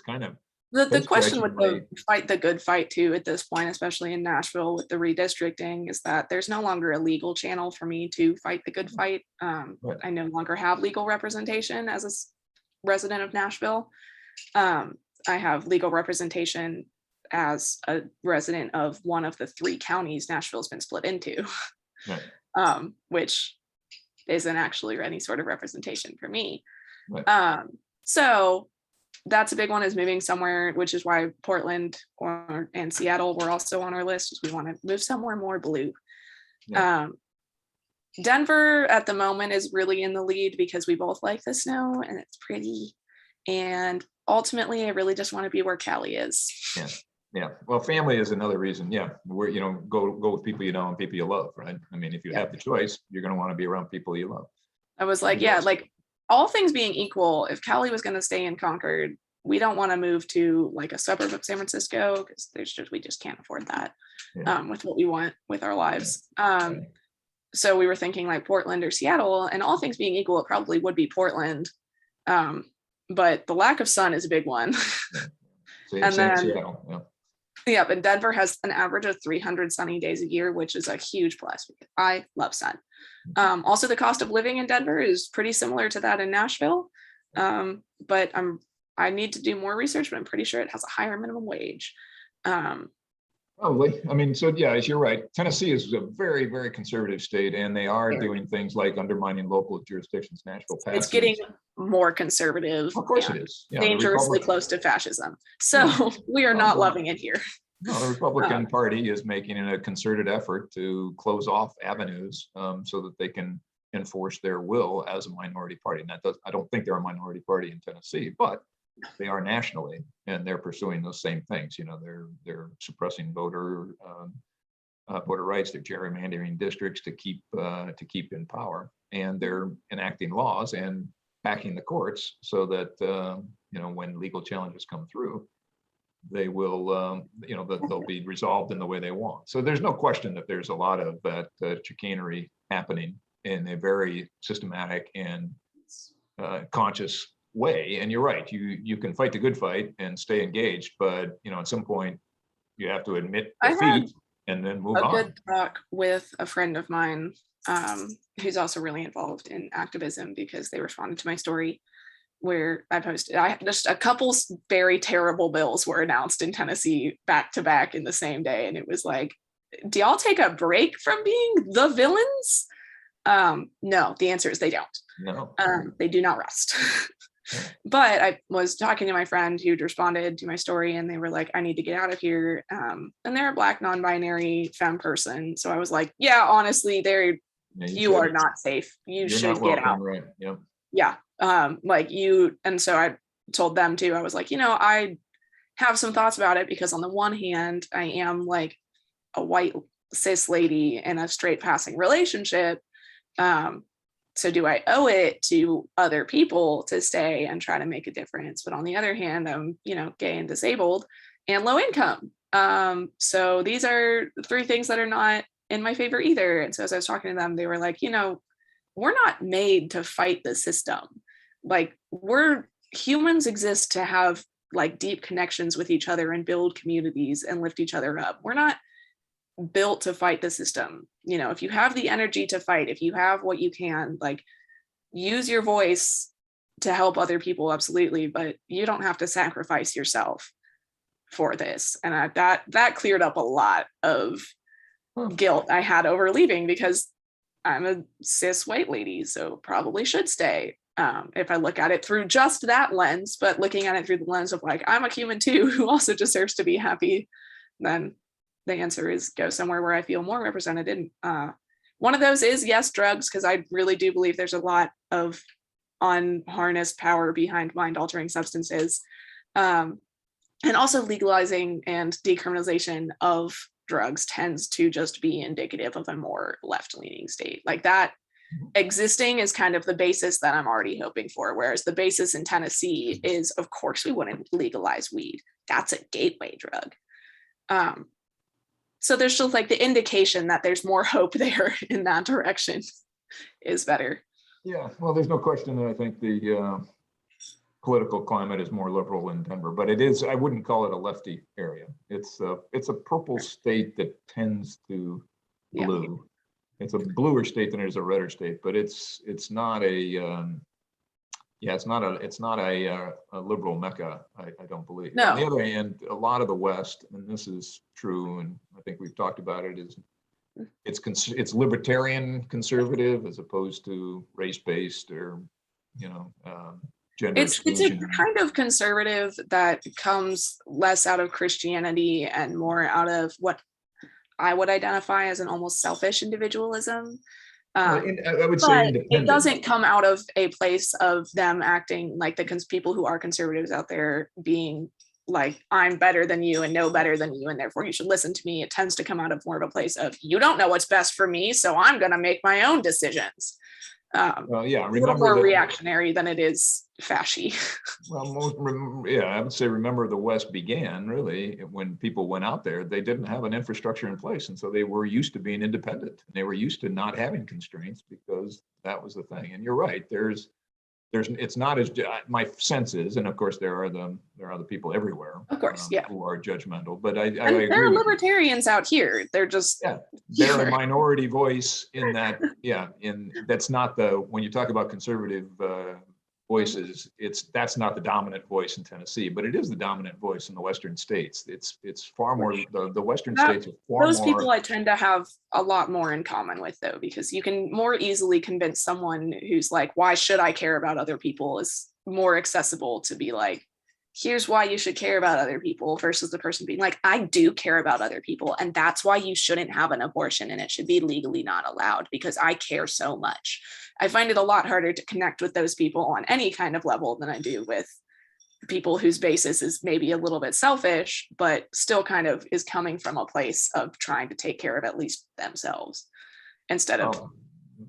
kind of the question with the fight the good fight too at this point, especially in Nashville with the redistricting, is that there's no longer a legal channel for me to fight the good fight. I no longer have legal representation as a resident of Nashville. I have legal representation as a resident of one of the 3 counties Nashville's been split into, which isn't actually any sort of representation for me. So that's a big one, is moving somewhere, which is why Portland and Seattle were also on our list, is we want to move somewhere more blue. Yeah. Denver at the moment is really in the lead because we both like the snow and it's pretty. And ultimately, I really just want to be where Callie is. Yeah. Yeah. Well, family is another reason. Yeah. Where, go with people you know and people you love, right? I mean, if you have the choice, you're going to want to be around people you love. I was like, yeah, like all things being equal, if Callie was going to stay in Concord, we don't want to move to like a suburb of San Francisco because we just can't afford that with what we want with our lives. So we were thinking like Portland or Seattle, and all things being equal, it probably would be Portland. But the lack of sun is a big one. And then Seattle, and Denver has an average of 300 sunny days a year, which is a huge plus because I love sun. Also, the cost of living in Denver is pretty similar to that in Nashville. But I need to do more research, but I'm pretty sure it has a higher minimum wage. Probably. I mean, so yeah, as you're right, Tennessee is a very, very conservative state, and they are doing things like undermining local jurisdictions. Nashville passed. It's getting more conservative. Of course it is. Yeah, dangerously close to fascism. So we are not loving it here. No, the Republican Party is making a concerted effort to close off avenues so that they can enforce their will as a minority party. And I don't think they're a minority party in Tennessee, but they are nationally, and they're pursuing those same things. They're suppressing voter rights. They're gerrymandering districts to keep in power, and they're enacting laws and packing the courts so that when legal challenges come through, they will they'll be resolved in the way they want. So there's no question that there's a lot of that chicanery happening in a very systematic and conscious way. And you're right, you can fight the good fight and stay engaged, but at some point you have to admit defeat and then move on. A good talk with a friend of mine who's also really involved in activism, because they responded to my story where I posted, just a couple very terrible bills were announced in Tennessee back to back in the same day, and it was like, do y'all take a break from being the villains? No, the answer is they don't. No, they do not rest. But I was talking to my friend who'd responded to my story, and they were like, I need to get out of here. And they're a Black non-binary femme person. So I was like, yeah, honestly, you are not safe. You're should get out. Right. Yep. Yeah. And so I told them too, I was like, I have some thoughts about it, because on the one hand, I am like a white cis lady in a straight passing relationship. So do I owe it to other people to stay and try to make a difference? But on the other hand, I'm, gay and disabled and low income. So these are three things that are not in my favor either. And so as I was talking to them, they were like, we're not made to fight the system. Like, humans exist to have like deep connections with each other and build communities and lift each other up. We're not built to fight the system. If you have the energy to fight, if you have what you can, like, use your voice to help other people, absolutely, but you don't have to sacrifice yourself for this. And that cleared up a lot of guilt I had over leaving, because I'm a cis white lady, so probably should stay if I look at it through just that lens. But looking at it through the lens of like, I'm a human too who also deserves to be happy, then the answer is go somewhere where I feel more represented. And one of those is, yes, drugs, because I really do believe there's a lot of unharnessed power behind mind-altering substances. And also legalizing and decriminalization of drugs tends to just be indicative of a more left-leaning state. Like, that existing is kind of the basis that I'm already hoping for. Whereas the basis in Tennessee is, of course, we wouldn't legalize weed. That's a gateway drug. So there's just like the indication that there's more hope there in that direction is better. Yeah, well, there's no question that I think the political climate is more liberal in Denver, but it is, I wouldn't call it a lefty area. It's a purple state that tends to blue. Yeah. It's a bluer state than it is a redder state, but it's not a it's not a liberal mecca, I don't believe. No. On the other hand, a lot of the West, and this is true, and I think we've talked about it, is it's libertarian conservative as opposed to race-based or gender It's a exclusion. kind of conservative that comes less out of Christianity and more out of what I would identify as an almost selfish individualism. I would say But it independent. doesn't come out of a place of them acting like the people who are conservatives out there being like, I'm better than you and know better than you, and therefore you should listen to me. It tends to come out of more of a place of, you don't know what's best for me, so I'm going to make my own decisions. Well, yeah, a little more reactionary than it is fashy. Well, I would say remember the West began really when people went out there. They didn't have an infrastructure in place, and so they were used to being independent. They were used to not having constraints because that was the thing. And you're right. It's not as my sense is, and of course there are the people everywhere, of course, yeah, who are judgmental. But I agree. There are libertarians out here. They're just they're a minority voice in that. Yeah, that's not when you talk about conservative voices, that's not the dominant voice in Tennessee, but it is the dominant voice in the Western states. It's far more the Western states are far those more. People I tend to have a lot more in common with, though, because you can more easily convince someone who's like, why should I care about other people, is more accessible to be like, here's why you should care about other people, versus the person being like, I do care about other people, and that's why you shouldn't have an abortion and it should be legally not allowed because I care so much. I find it a lot harder to connect with those people on any kind of level than I do with people whose basis is maybe a little bit selfish, but still kind of is coming from a place of trying to take care of at least themselves instead of.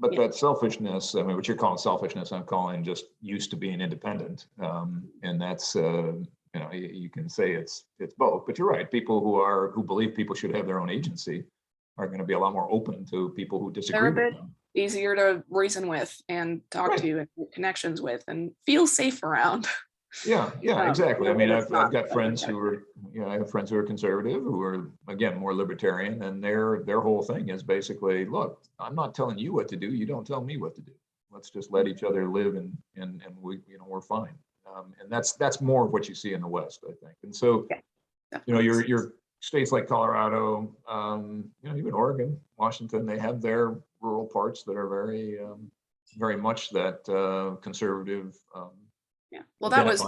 But that selfishness, I mean, what you're calling selfishness, I'm calling just used to being independent. And that's, you can say it's both, but you're right. People who believe people should have their own agency are going to be a lot more open to people who disagree with them. Easier to reason with and talk to and make connections with and feel safe around. Yeah, exactly. I mean, I've got friends who are, I have friends who are conservative, who are, again, more libertarian, and their whole thing is basically, look, I'm not telling you what to do. You don't tell me what to do. Let's just let each other live, and we, we're fine. And that's more of what you see in the West, I think. And so, your states like Colorado, even Oregon, Washington, they have their rural parts that are very, very much that conservative. Well, that was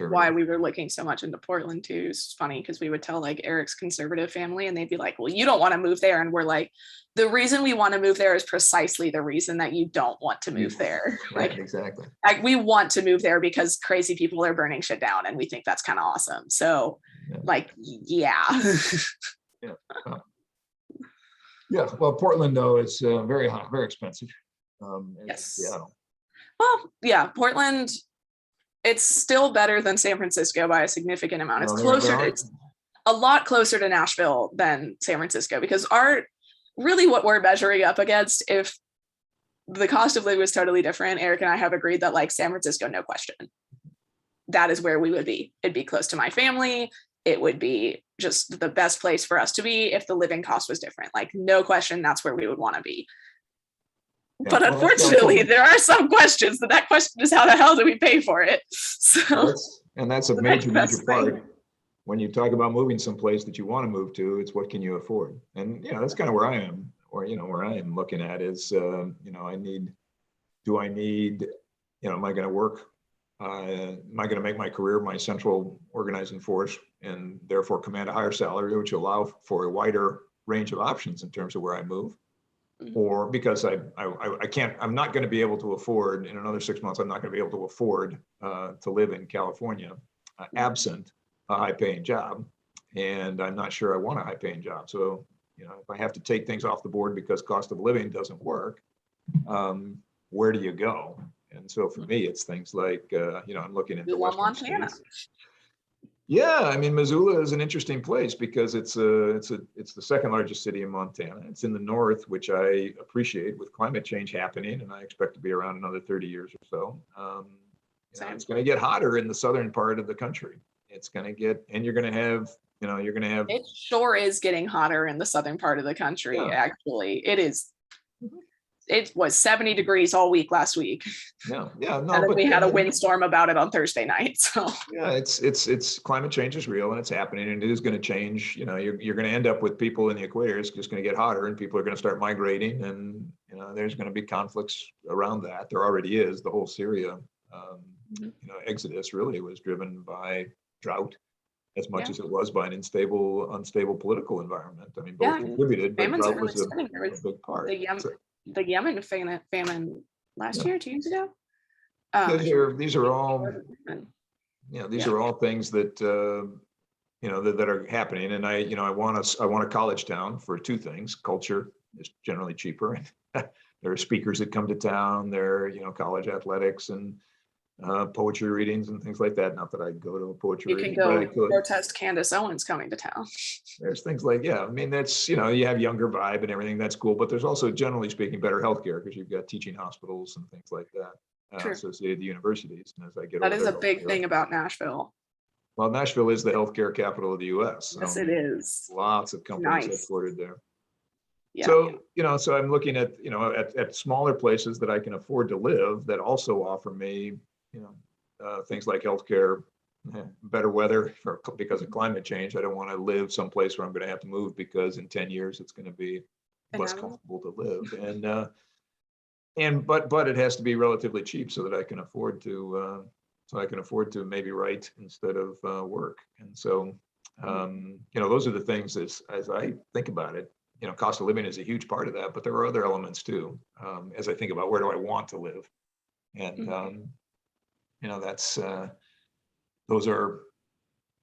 why we were looking so much into Portland too. It's funny because we would tell like Eric's conservative family and they'd be like, well, you don't want to move there. And we're like, the reason we want to move there is precisely the reason that you don't want to move there. Like, exactly. Like, we want to move there because crazy people are burning shit down and we think that's kind of awesome. So Well, Portland though is very hot, very expensive. Yes. Well, Portland, it's still better than San Francisco by a significant amount. It's closer. It's a lot closer to Nashville than San Francisco, because what we're measuring up against, if the cost of living was totally different, Eric and I have agreed that like San Francisco, no question, that is where we would be. It'd be close to my family. It would be just the best place for us to be if the living cost was different. Like, no question, that's where we would want to be. But unfortunately, there are some questions. That question is, how the hell do we pay for it? So, that's a major part. When you talk about moving someplace that you want to move to, it's what can you afford? And that's kind of where I am, or where I am looking at is, am I going to work? Am I going to make my career my central organizing force and therefore command a higher salary, which will allow for a wider range of options in terms of where I move? Or because I'm not going to be able to afford in another 6 months, I'm not going to be able to afford to live in California absent a high paying job. And I'm not sure I want a high paying job. So, if I have to take things off the board because cost of living doesn't work, where do you go? And so for me, it's things like, I'm looking into Western states. Yeah, I mean, Missoula is an interesting place because it's the second largest city in Montana. It's in the north, which I appreciate with climate change happening, and I expect to be around another 30 years or so. It's going to get hotter in the southern part of the country. It's going to get, and you're going to have. It sure is getting hotter in the southern part of the country. Yeah. Actually, it is. It was 70 degrees all week last week. No, and then we had a windstorm about it on Thursday night. So it's climate change is real and it's happening, and it is going to change. You're going to end up with people in the equator. It's just going to get hotter, and people are going to start migrating, and there's going to be conflicts around that. There already is. The whole Syria exodus really was driven by drought as much Yeah. as it was by an unstable political environment. I mean, both Yeah, contributed, but famines are drought really was spreading. There a was big part. the Yemen famine last Yeah. year, 2 years ago. These are all these Yeah. are all things that that are happening. And I want a college town for two things. Culture is generally cheaper. There are speakers that come to town. There are college athletics and poetry readings and things like that. Not that I go to a poetry You can reading, but I go could. protest Candace Owens coming to town. There's things like, I mean, that's, you have younger vibe and everything. That's cool. But there's also, generally speaking, better healthcare because you've got teaching hospitals and things like that True. associated with universities. And as I get That older, is a big healthcare- thing about Nashville. Well, Nashville is the healthcare capital of the U.S. Yes, it is. Lots of companies Nice. headquartered there. Yeah. So I'm looking at at smaller places that I can afford to live that also offer me things like healthcare, better weather because of climate change. I don't want to live someplace where I'm going to have to move because in 10 years it's going to be less comfortable to live. But it has to be relatively cheap so that I can afford to maybe write instead of work. And so those are the things as I think about it. Cost of living is a huge part of that, but there are other elements too. As I think about where do I want to live, and that's those are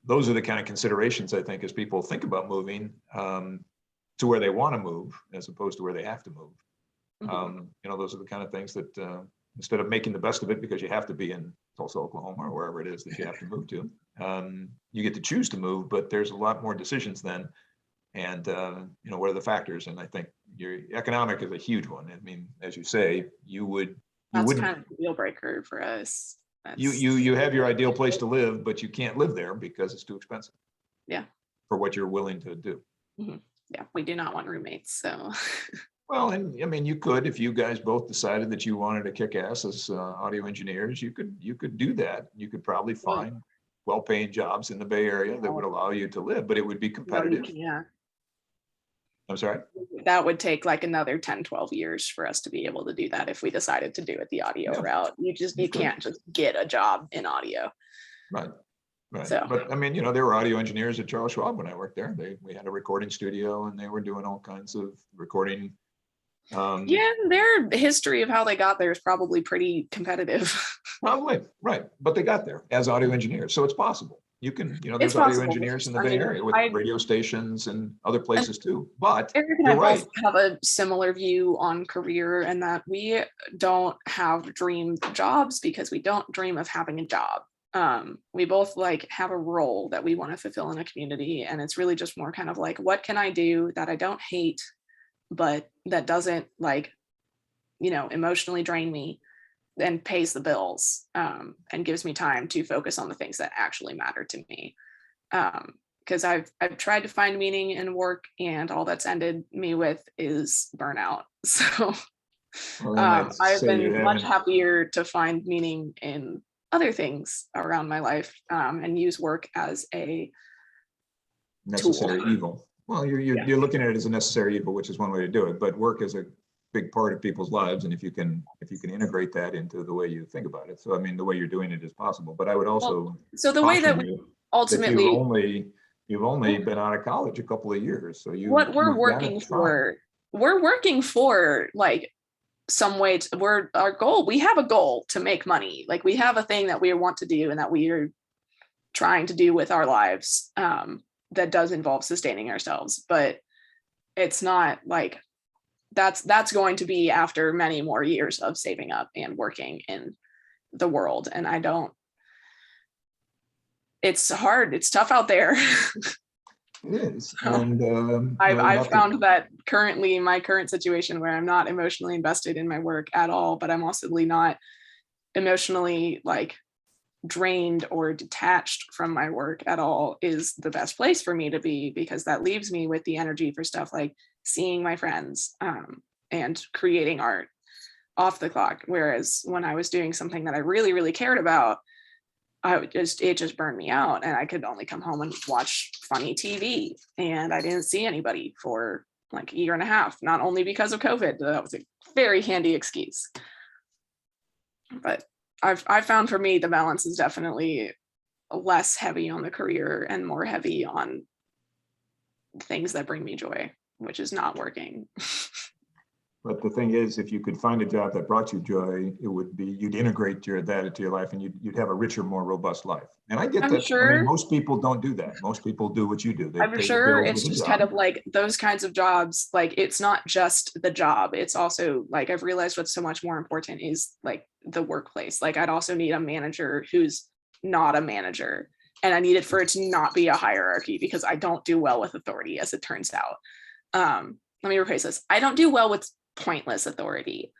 the kind of considerations I think as people think about moving to where they want to move as opposed to where they have to move. Those are the kind of things that instead of making the best of it because you have to be in Tulsa, Oklahoma, or wherever it is that you have to move to, you get to choose to move, but there's a lot more decisions then. And what are the factors? And I think your economic is a huge one. I mean, as you say, that's kind of a deal breaker for us. You have your ideal place to live, but you can't live there because it's too expensive. Yeah. For what you're willing to do. Yeah, we do not want roommates. So. Well, and I mean, you could, if you guys both decided that you wanted to kick ass as audio engineers, you could do that. You could probably find well-paying jobs in the Bay Area that would allow you to live, but it would be competitive. Yeah. I'm sorry? That would take like another 10, 12 years for us to be able to do that if we decided to do it the audio route. You can't just get a job in audio. Right. So. But I mean, there were audio engineers at Charles Schwab when I worked there. We had a recording studio and they were doing all kinds of recording. Their history of how they got there is probably pretty competitive. Probably, right. But they got there as audio engineers. So it's possible. You can, there's audio engineers in the Bay Area with radio stations and other places too. But Eric and I both have a similar view on career and that we don't have dream jobs because we don't dream of having a job. We both have a role that we want to fulfill in a community. And it's really just more kind of like, what can I do that I don't hate, but that doesn't emotionally drain me and pays the bills and gives me time to focus on the things that actually matter to me. Because I've tried to find meaning in work and all that's ended me with is burnout. So I've been much happier to find meaning in other things around my life and use work as a necessary tool. Evil. Well, you're looking at it as a necessary evil, which is one way to do it, but work is a big part of people's lives, and if you can integrate that into the way you think about it. So I mean, the way you're doing it is possible, but I would also so the way that we ultimately you've only been out of college a couple of years, so we're working for like some way to, our goal, we have a goal to make money. Like we have a thing that we want to do and that we are trying to do with our lives that does involve sustaining ourselves, but it's not like that's going to be after many more years of saving up and working in the world. And it's hard, it's tough out there. It is. And I've found that currently my current situation where I'm not emotionally invested in my work at all, but I'm also not emotionally drained or detached from my work at all is the best place for me to be, because that leaves me with the energy for stuff like seeing my friends and creating art off the clock. Whereas when I was doing something that I really, really cared about, it just burned me out, and I could only come home and watch funny TV, and I didn't see anybody for a year and a half, not only because of COVID. That was a very handy excuse. But I've found for me the balance is definitely less heavy on the career and more heavy on things that bring me joy, which is not working. But the thing is, if you could find a job that brought you joy, it would be, you'd integrate that into your life, and you'd have a richer, more robust life. And I get I'm that. I sure mean, most people don't do that. Most people do what you do. They I'm pay the sure bills it's with a just kind job. of like those kinds of jobs, like it's not just the job, it's also like I've realized what's so much more important is like the workplace. Like I'd also need a manager who's not a manager, and I need it for it to not be a hierarchy because I don't do well with authority, as it turns out. Let me rephrase this. I don't do well with pointless authority.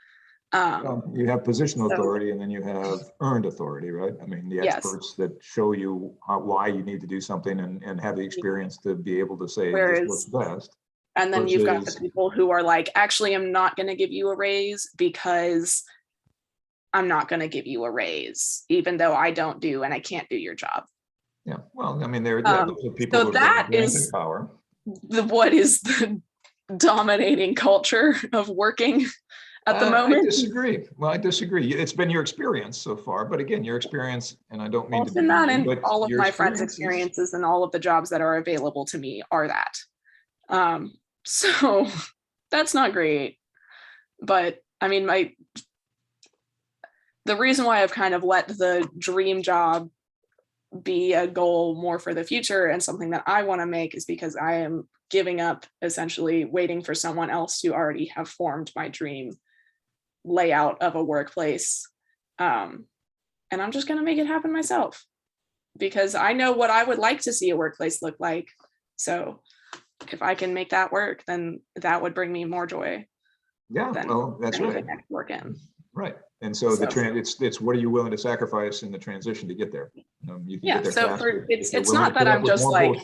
You have positional So authority, and then you have earned authority, right? I mean, the yes, experts that show you why you need to do something, and have the experience to be able to say this works whereas best. and then you've got the Versus, people who are like, actually, I'm not going to give you a raise because I'm not going to give you a raise, even though I don't do and I can't do your job. yeah, well, I mean, those are people So who have that been granted is power. what is the dominating culture of working at the I moment. disagree. Well, I disagree. It's been your experience so far, but again, your experience, and I don't mean to be Often that, mean, and but all of your my friends' experiences. experiences and all of the jobs that are available to me are that. So that's not great. But I mean, the reason why I've kind of let the dream job be a goal more for the future and something that I want to make is because I am giving up essentially waiting for someone else to already have formed my dream layout of a workplace. And I'm just going to make it happen myself because I know what I would like to see a workplace look like. So if I can make that work, then that would bring me more joy. Yeah, well, that's right. Work in. Right. And so it's what are you willing to sacrifice in the transition to get there? You can get there So faster. it's not that I'm just like,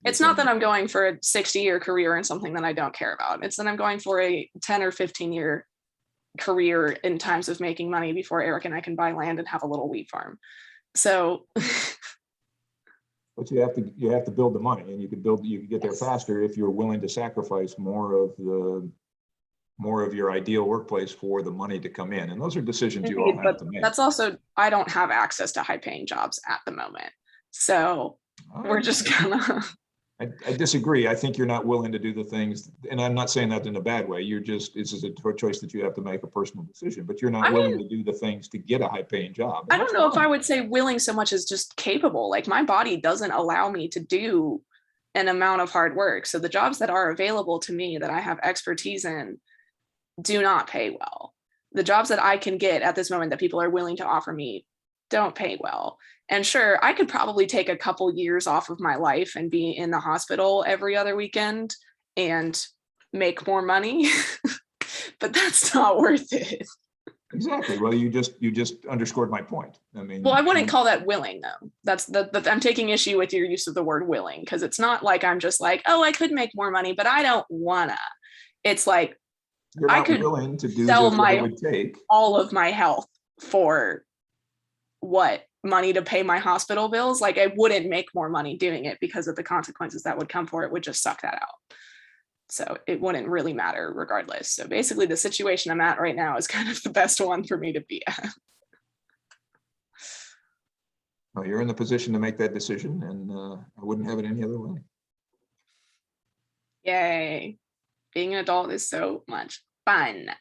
it's not that I'm going. going for a 60-year career in something that I don't care about. It's that I'm going for a 10 or 15-year career in times of making money before Eric and I can buy land and have a little wheat farm. So but you have to build the money, and you can get there faster if you're willing to sacrifice more of your ideal workplace for the money to come in. And those are decisions you all have to make. That's also, I don't have access to high paying jobs at the moment. So we're just gonna. I disagree. I think you're not willing to do the things, and I'm not saying that in a bad way. This is a choice that you have to make, a personal decision, but you're not willing to do the things to get a high paying job. I don't know if I would say willing so much as just capable. Like my body doesn't allow me to do an amount of hard work. So the jobs that are available to me that I have expertise in do not pay well. The jobs that I can get at this moment that people are willing to offer me don't pay well. And sure, I could probably take a couple years off of my life and be in the hospital every other weekend and make more money, but that's not worth it. Exactly. Well, you just underscored my point. I mean, well, I wouldn't call that willing though. That's I'm taking issue with your use of the word willing, because it's not like I'm just like, oh, I could make more money, but I don't wanna. It's like you're not willing to do sell just what it would take. all of my health for what money to pay my hospital bills. Like I wouldn't make more money doing it because of the consequences that would come for it would just suck that out. So it wouldn't really matter regardless. So basically the situation I'm at right now is kind of the best one for me to be at. Well, you're in the position to make that decision, and I wouldn't have it any other way. Yay. Being an adult is so much fun.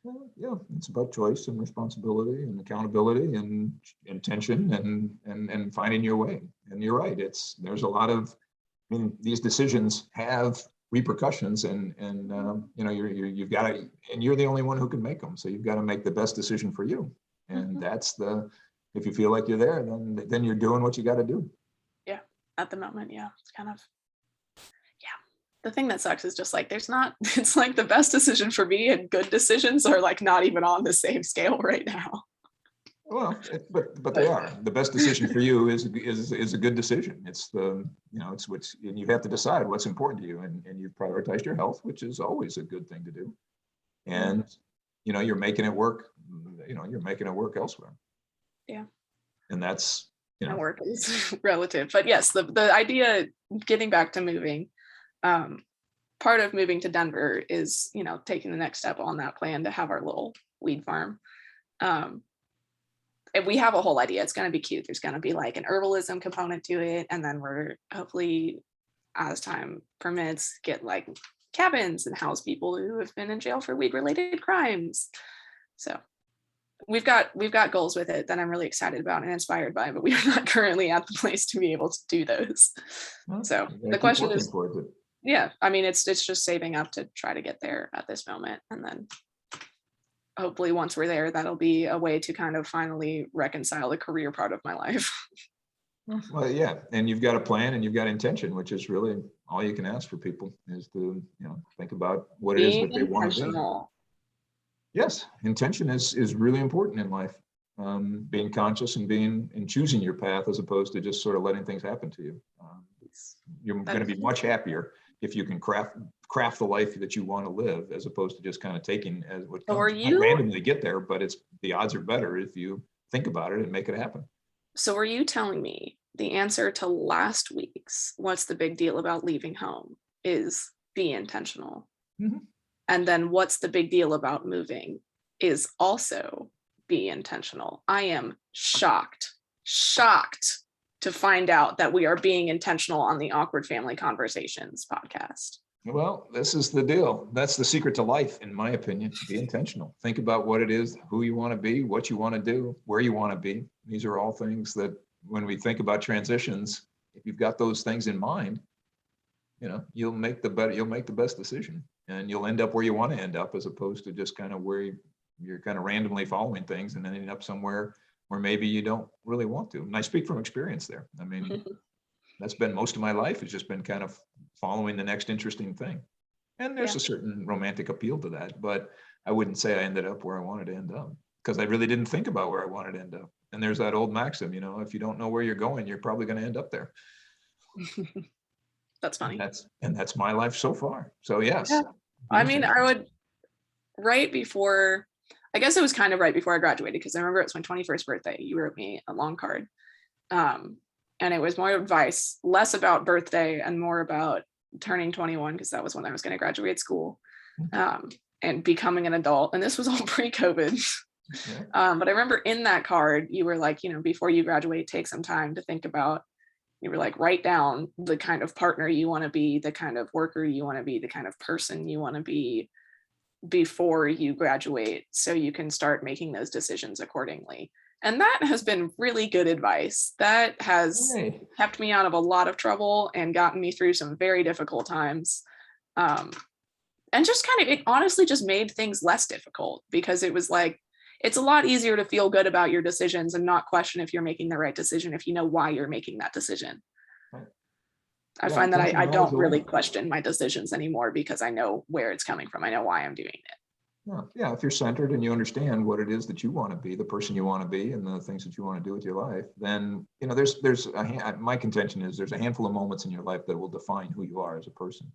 Well, yeah, it's about choice and responsibility and accountability and intention and finding your way. And you're right. There's a lot of, I mean, these decisions have repercussions, and you've got to, and you're the only one who can make them. So you've got to make the best decision for you. And that's if you feel like you're there, then you're doing what you got to do. Yeah, at the moment, yeah, it's kind of, yeah. The thing that sucks is just like it's like the best decision for me and good decisions are like not even on the same scale right now. Well, but they are. The best decision for you is a good decision. It's it's what's, and you have to decide what's important to you, and you've prioritized your health, which is always a good thing to do. And you're making it work. You're making it work elsewhere. Yeah. And that's work is relative, but yes, the idea, getting back to moving, part of moving to Denver is taking the next step on that plan to have our little weed farm. if we have a whole idea, it's going to be cute. There's going to be like an herbalism component to it. And then we're hopefully, as time permits, get like cabins and house people who have been in jail for weed related crimes. So we've got goals with it that I'm really excited about and inspired by, but we are not currently at the place to be able to do those. Well, So you gotta the keep question working is, towards it. yeah, I mean, it's just saving up to try to get there at this moment. And then hopefully once we're there, that'll be a way to kind of finally reconcile the career part of my life. Well, yeah, and you've got a plan and you've got intention, which is really all you can ask for people, is to, think about what it is Being that they want to be. intentional. Yes, intention is really important in life. Being conscious and choosing your path as opposed to just sort of letting things happen to you. You're going to be much happier if you can craft the life that you want to live, as opposed to just kind of taking as what So comes. You might randomly get there, but the odds are better if you think about it and make it happen. So are you telling me the answer to last week's what's the big deal about leaving home is be intentional? Mm-hmm. And then what's the big deal about moving is also be intentional. I am shocked to find out that we are being intentional on the Awkward Family Conversations podcast. Well, this is the deal. That's the secret to life, in my opinion. Be intentional. Think about what it is, who you want to be, what you want to do, where you want to be. These are all things that when we think about transitions, if you've got those things in mind, you'll make the best decision, and you'll end up where you want to end up, as opposed to just kind of where you're kind of randomly following things and then ending up somewhere where maybe you don't really want to. And I speak from experience there. I mean, that's been most of my life, has just been kind of following the next interesting thing. And there's a certain romantic appeal to that, but I wouldn't say I ended up where I wanted to end up, because I really didn't think about where I wanted to end up. And there's that old maxim, if you don't know where you're going, you're probably going to end up there. That's funny. And that's my life so far. So yes. Yeah. I mean, I would I guess it was kind of right before I graduated, because I remember it was my 21st birthday. You wrote me a long card. And it was more advice, less about birthday and more about turning 21, because that was when I was going to graduate school, and becoming an adult. And this was all pre-COVID. Yeah. But I remember in that card, you were like, before you graduate, take some time to think about, you were like, write down the kind of partner you want to be, the kind of worker you want to be, the kind of person you want to be before you graduate, so you can start making those decisions accordingly. And that has been really good advice. That has kept me out of a lot of trouble and gotten me through some very difficult times. And just it honestly just made things less difficult, because it was like, it's a lot easier to feel good about your decisions and not question if you're making the right decision if you know why you're making that decision. I find that I don't really question my decisions anymore, because I know where it's coming from. I know why I'm doing it. Yeah, if you're centered and you understand what it is that you want to be, the person you want to be, and the things that you want to do with your life, then my contention is there's a handful of moments in your life that will define who you are as a person,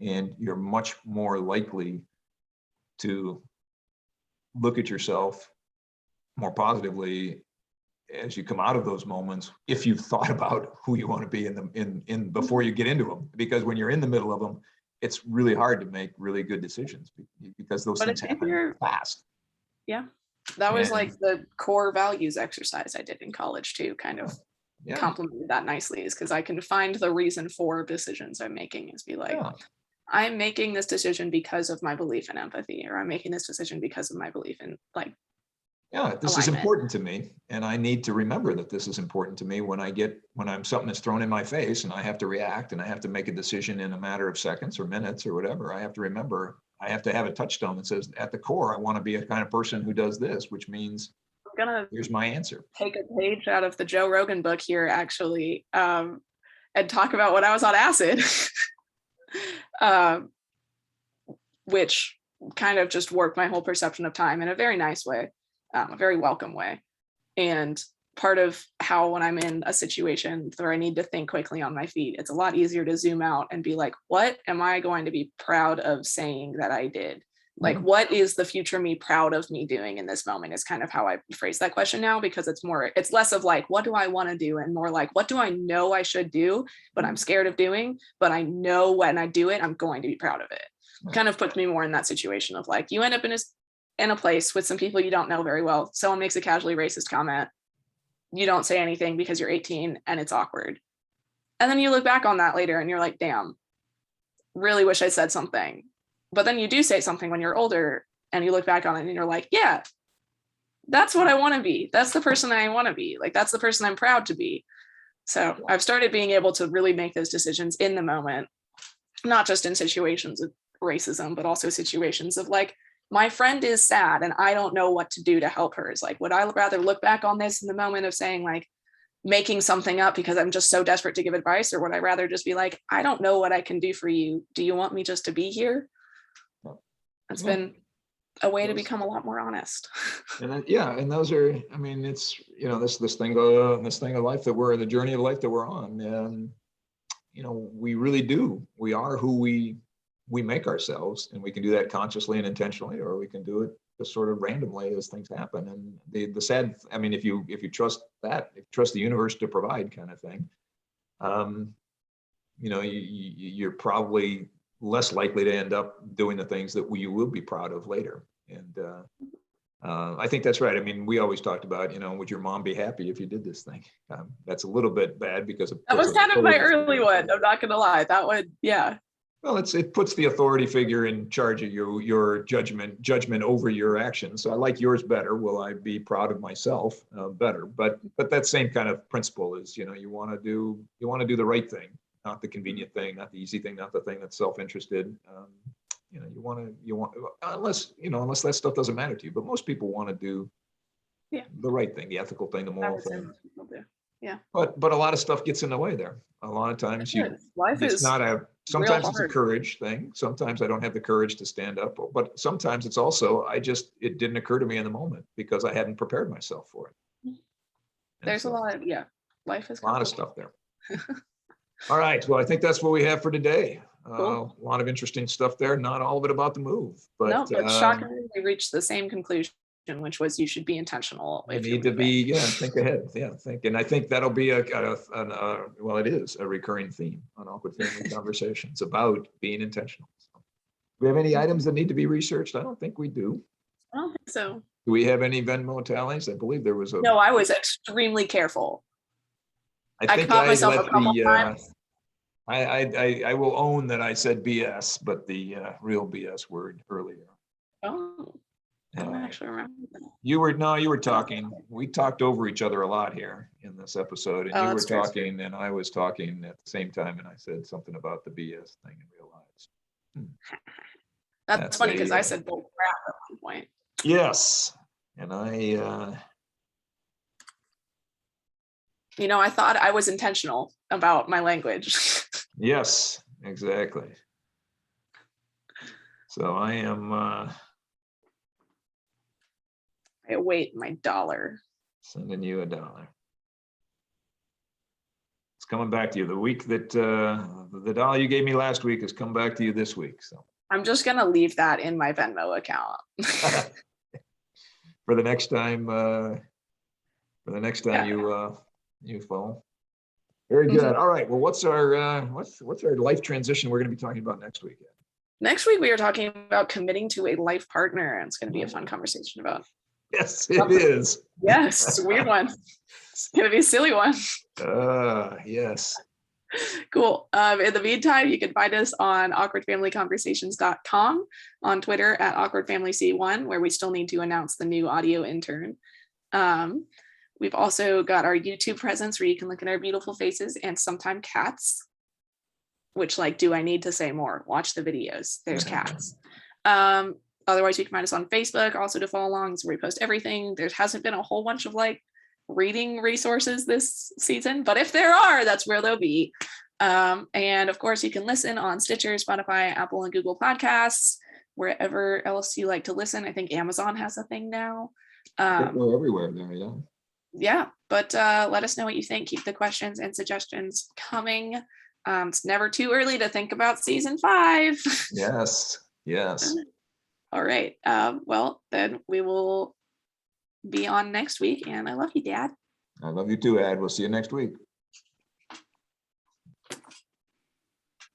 and you're much more likely to look at yourself more positively as you come out of those moments, if you've thought about who you want to be in before you get into them. Because when you're in the middle of them, it's really hard to make really good decisions, because those things happen fast. Yeah, that was like the core values exercise I did in college too, kind of complemented that nicely, is because I can find the reason for decisions I'm making, is be like, I'm making this decision because of my belief in empathy, or I'm making this decision because of my belief in this is important to me, and I need to remember that this is important to me when I'm something that's thrown in my face and I have to react and I have to make a decision in a matter of seconds or minutes or whatever. I have to remember, I have to have a touchstone that says, at the core, I want to be a kind of person who does this, which means here's my answer. Take a page out of the Joe Rogan book here, actually, and talk about when I was on acid, which kind of just warped my whole perception of time in a very nice way. A very welcome way. And part of how, when I'm in a situation where I need to think quickly on my feet, it's a lot easier to zoom out and be like, what am I going to be proud of saying that I did? Like, what is the future me proud of me doing in this moment, is kind of how I phrase that question now, because it's less of like, what do I want to do? And more like, what do I know I should do, but I'm scared of doing, but I know when I do it, I'm going to be proud of it. Kind of puts me more in that situation of like, you end up in a in a place with some people you don't know very well. Someone makes a casually racist comment. You don't say anything because you're 18 and it's awkward. And then you look back on that later and you're like, damn, really wish I said something. But then you do say something when you're older and you look back on it and you're like, yeah, that's what I want to be. That's the person I want to be. Like, that's the person I'm proud to be. So I've started being able to really make those decisions in the moment, not just in situations of racism, but also situations of like, my friend is sad and I don't know what to do to help her. It's like, would I rather look back on this in the moment of saying like, making something up because I'm just so desperate to give advice, or would I rather just be like, I don't know what I can do for you. Do you want me just to be here? It's been a way to become a lot more honest. And then, and those are, I mean, it's, this thing of life the journey of life that we're on. And, we really do. We are who we make ourselves, and we can do that consciously and intentionally, or we can do it just sort of randomly as things happen. And the sad, I mean, if you trust that, if you trust the universe to provide kind of thing, you're probably less likely to end up doing the things that you will be proud of later. And I think that's right. I mean, we always talked about, would your mom be happy if you did this thing? That's a little bit bad because that was kind of my early one. I'm not gonna lie. That would, yeah. Well, it puts the authority figure in charge of your judgment over your actions. So I like yours better. Will I be proud of myself? Better. But that same kind of principle is, you want to do the right thing, not the convenient thing, not the easy thing, not the thing that's self-interested. You want unless that stuff doesn't matter to you. But most people want to do the right thing, the ethical thing, the moral thing. Yeah. But a lot of stuff gets in the way there. A lot of times sometimes it's a courage thing. Sometimes I don't have the courage to stand up, but sometimes it's also, it didn't occur to me in the moment because I hadn't prepared myself for it. There's a lot of, life is a lot of stuff there. All right. Well, I think that's what we have for today. Cool. A lot of interesting stuff there. Not all of it about the move, but shockingly, we reached the same conclusion, which was you should be intentional. You need to be, think ahead. And I think that'll be it is a recurring theme on Awkward Family Conversations about being intentional. So, do we have any items that need to be researched? I don't think we do. I don't think so. Do we have any Venmo tallies? I believe there was No, I was extremely careful. I caught myself a couple times. I will own that I said BS, but the real BS word earlier. Oh. I don't actually remember that. You were talking. We talked over each other a lot here in this episode, and you were talking and I was talking at the same time, and I said something about the BS thing and realized. That's funny because I said bull crap at one point. Yes. And I thought I was intentional about my language. Yes, exactly. So I am I await my $1. Sending you $1. It's coming back to you. The week that the $1 you gave me last week has come back to you this week. So I'm just gonna leave that in my Venmo account. For the next time. You phone. Very good. All right. Well, what's our life transition we're going to be talking about next week? Next week we are talking about committing to a life partner, and it's going to be a fun conversation about. Yes, it is. Yes, it's a weird one. It's going to be a silly one. Yes. Cool. In the meantime, you can find us on awkwardfamilyconversations.com, on Twitter at awkwardfamilyc1, where we still need to announce the new audio intern. We've also got our YouTube presence where you can look at our beautiful faces and sometimes cats, which, like, do I need to say more? Watch the videos. There's cats. Otherwise, you can find us on Facebook, also to follow along, so we post everything. There hasn't been a whole bunch of reading resources this season, but if there are, that's where they'll be. And of course, you can listen on Stitcher, Spotify, Apple, and Google Podcasts, wherever else you like to listen. I think Amazon has a thing now. We're everywhere there, yeah. Yeah, but let us know what you think. Keep the questions and suggestions coming. It's never too early to think about season 5. Yes. All right. Well, then we will be on next week. And I love you, Dad. I love you too, Ad. We'll see you next week.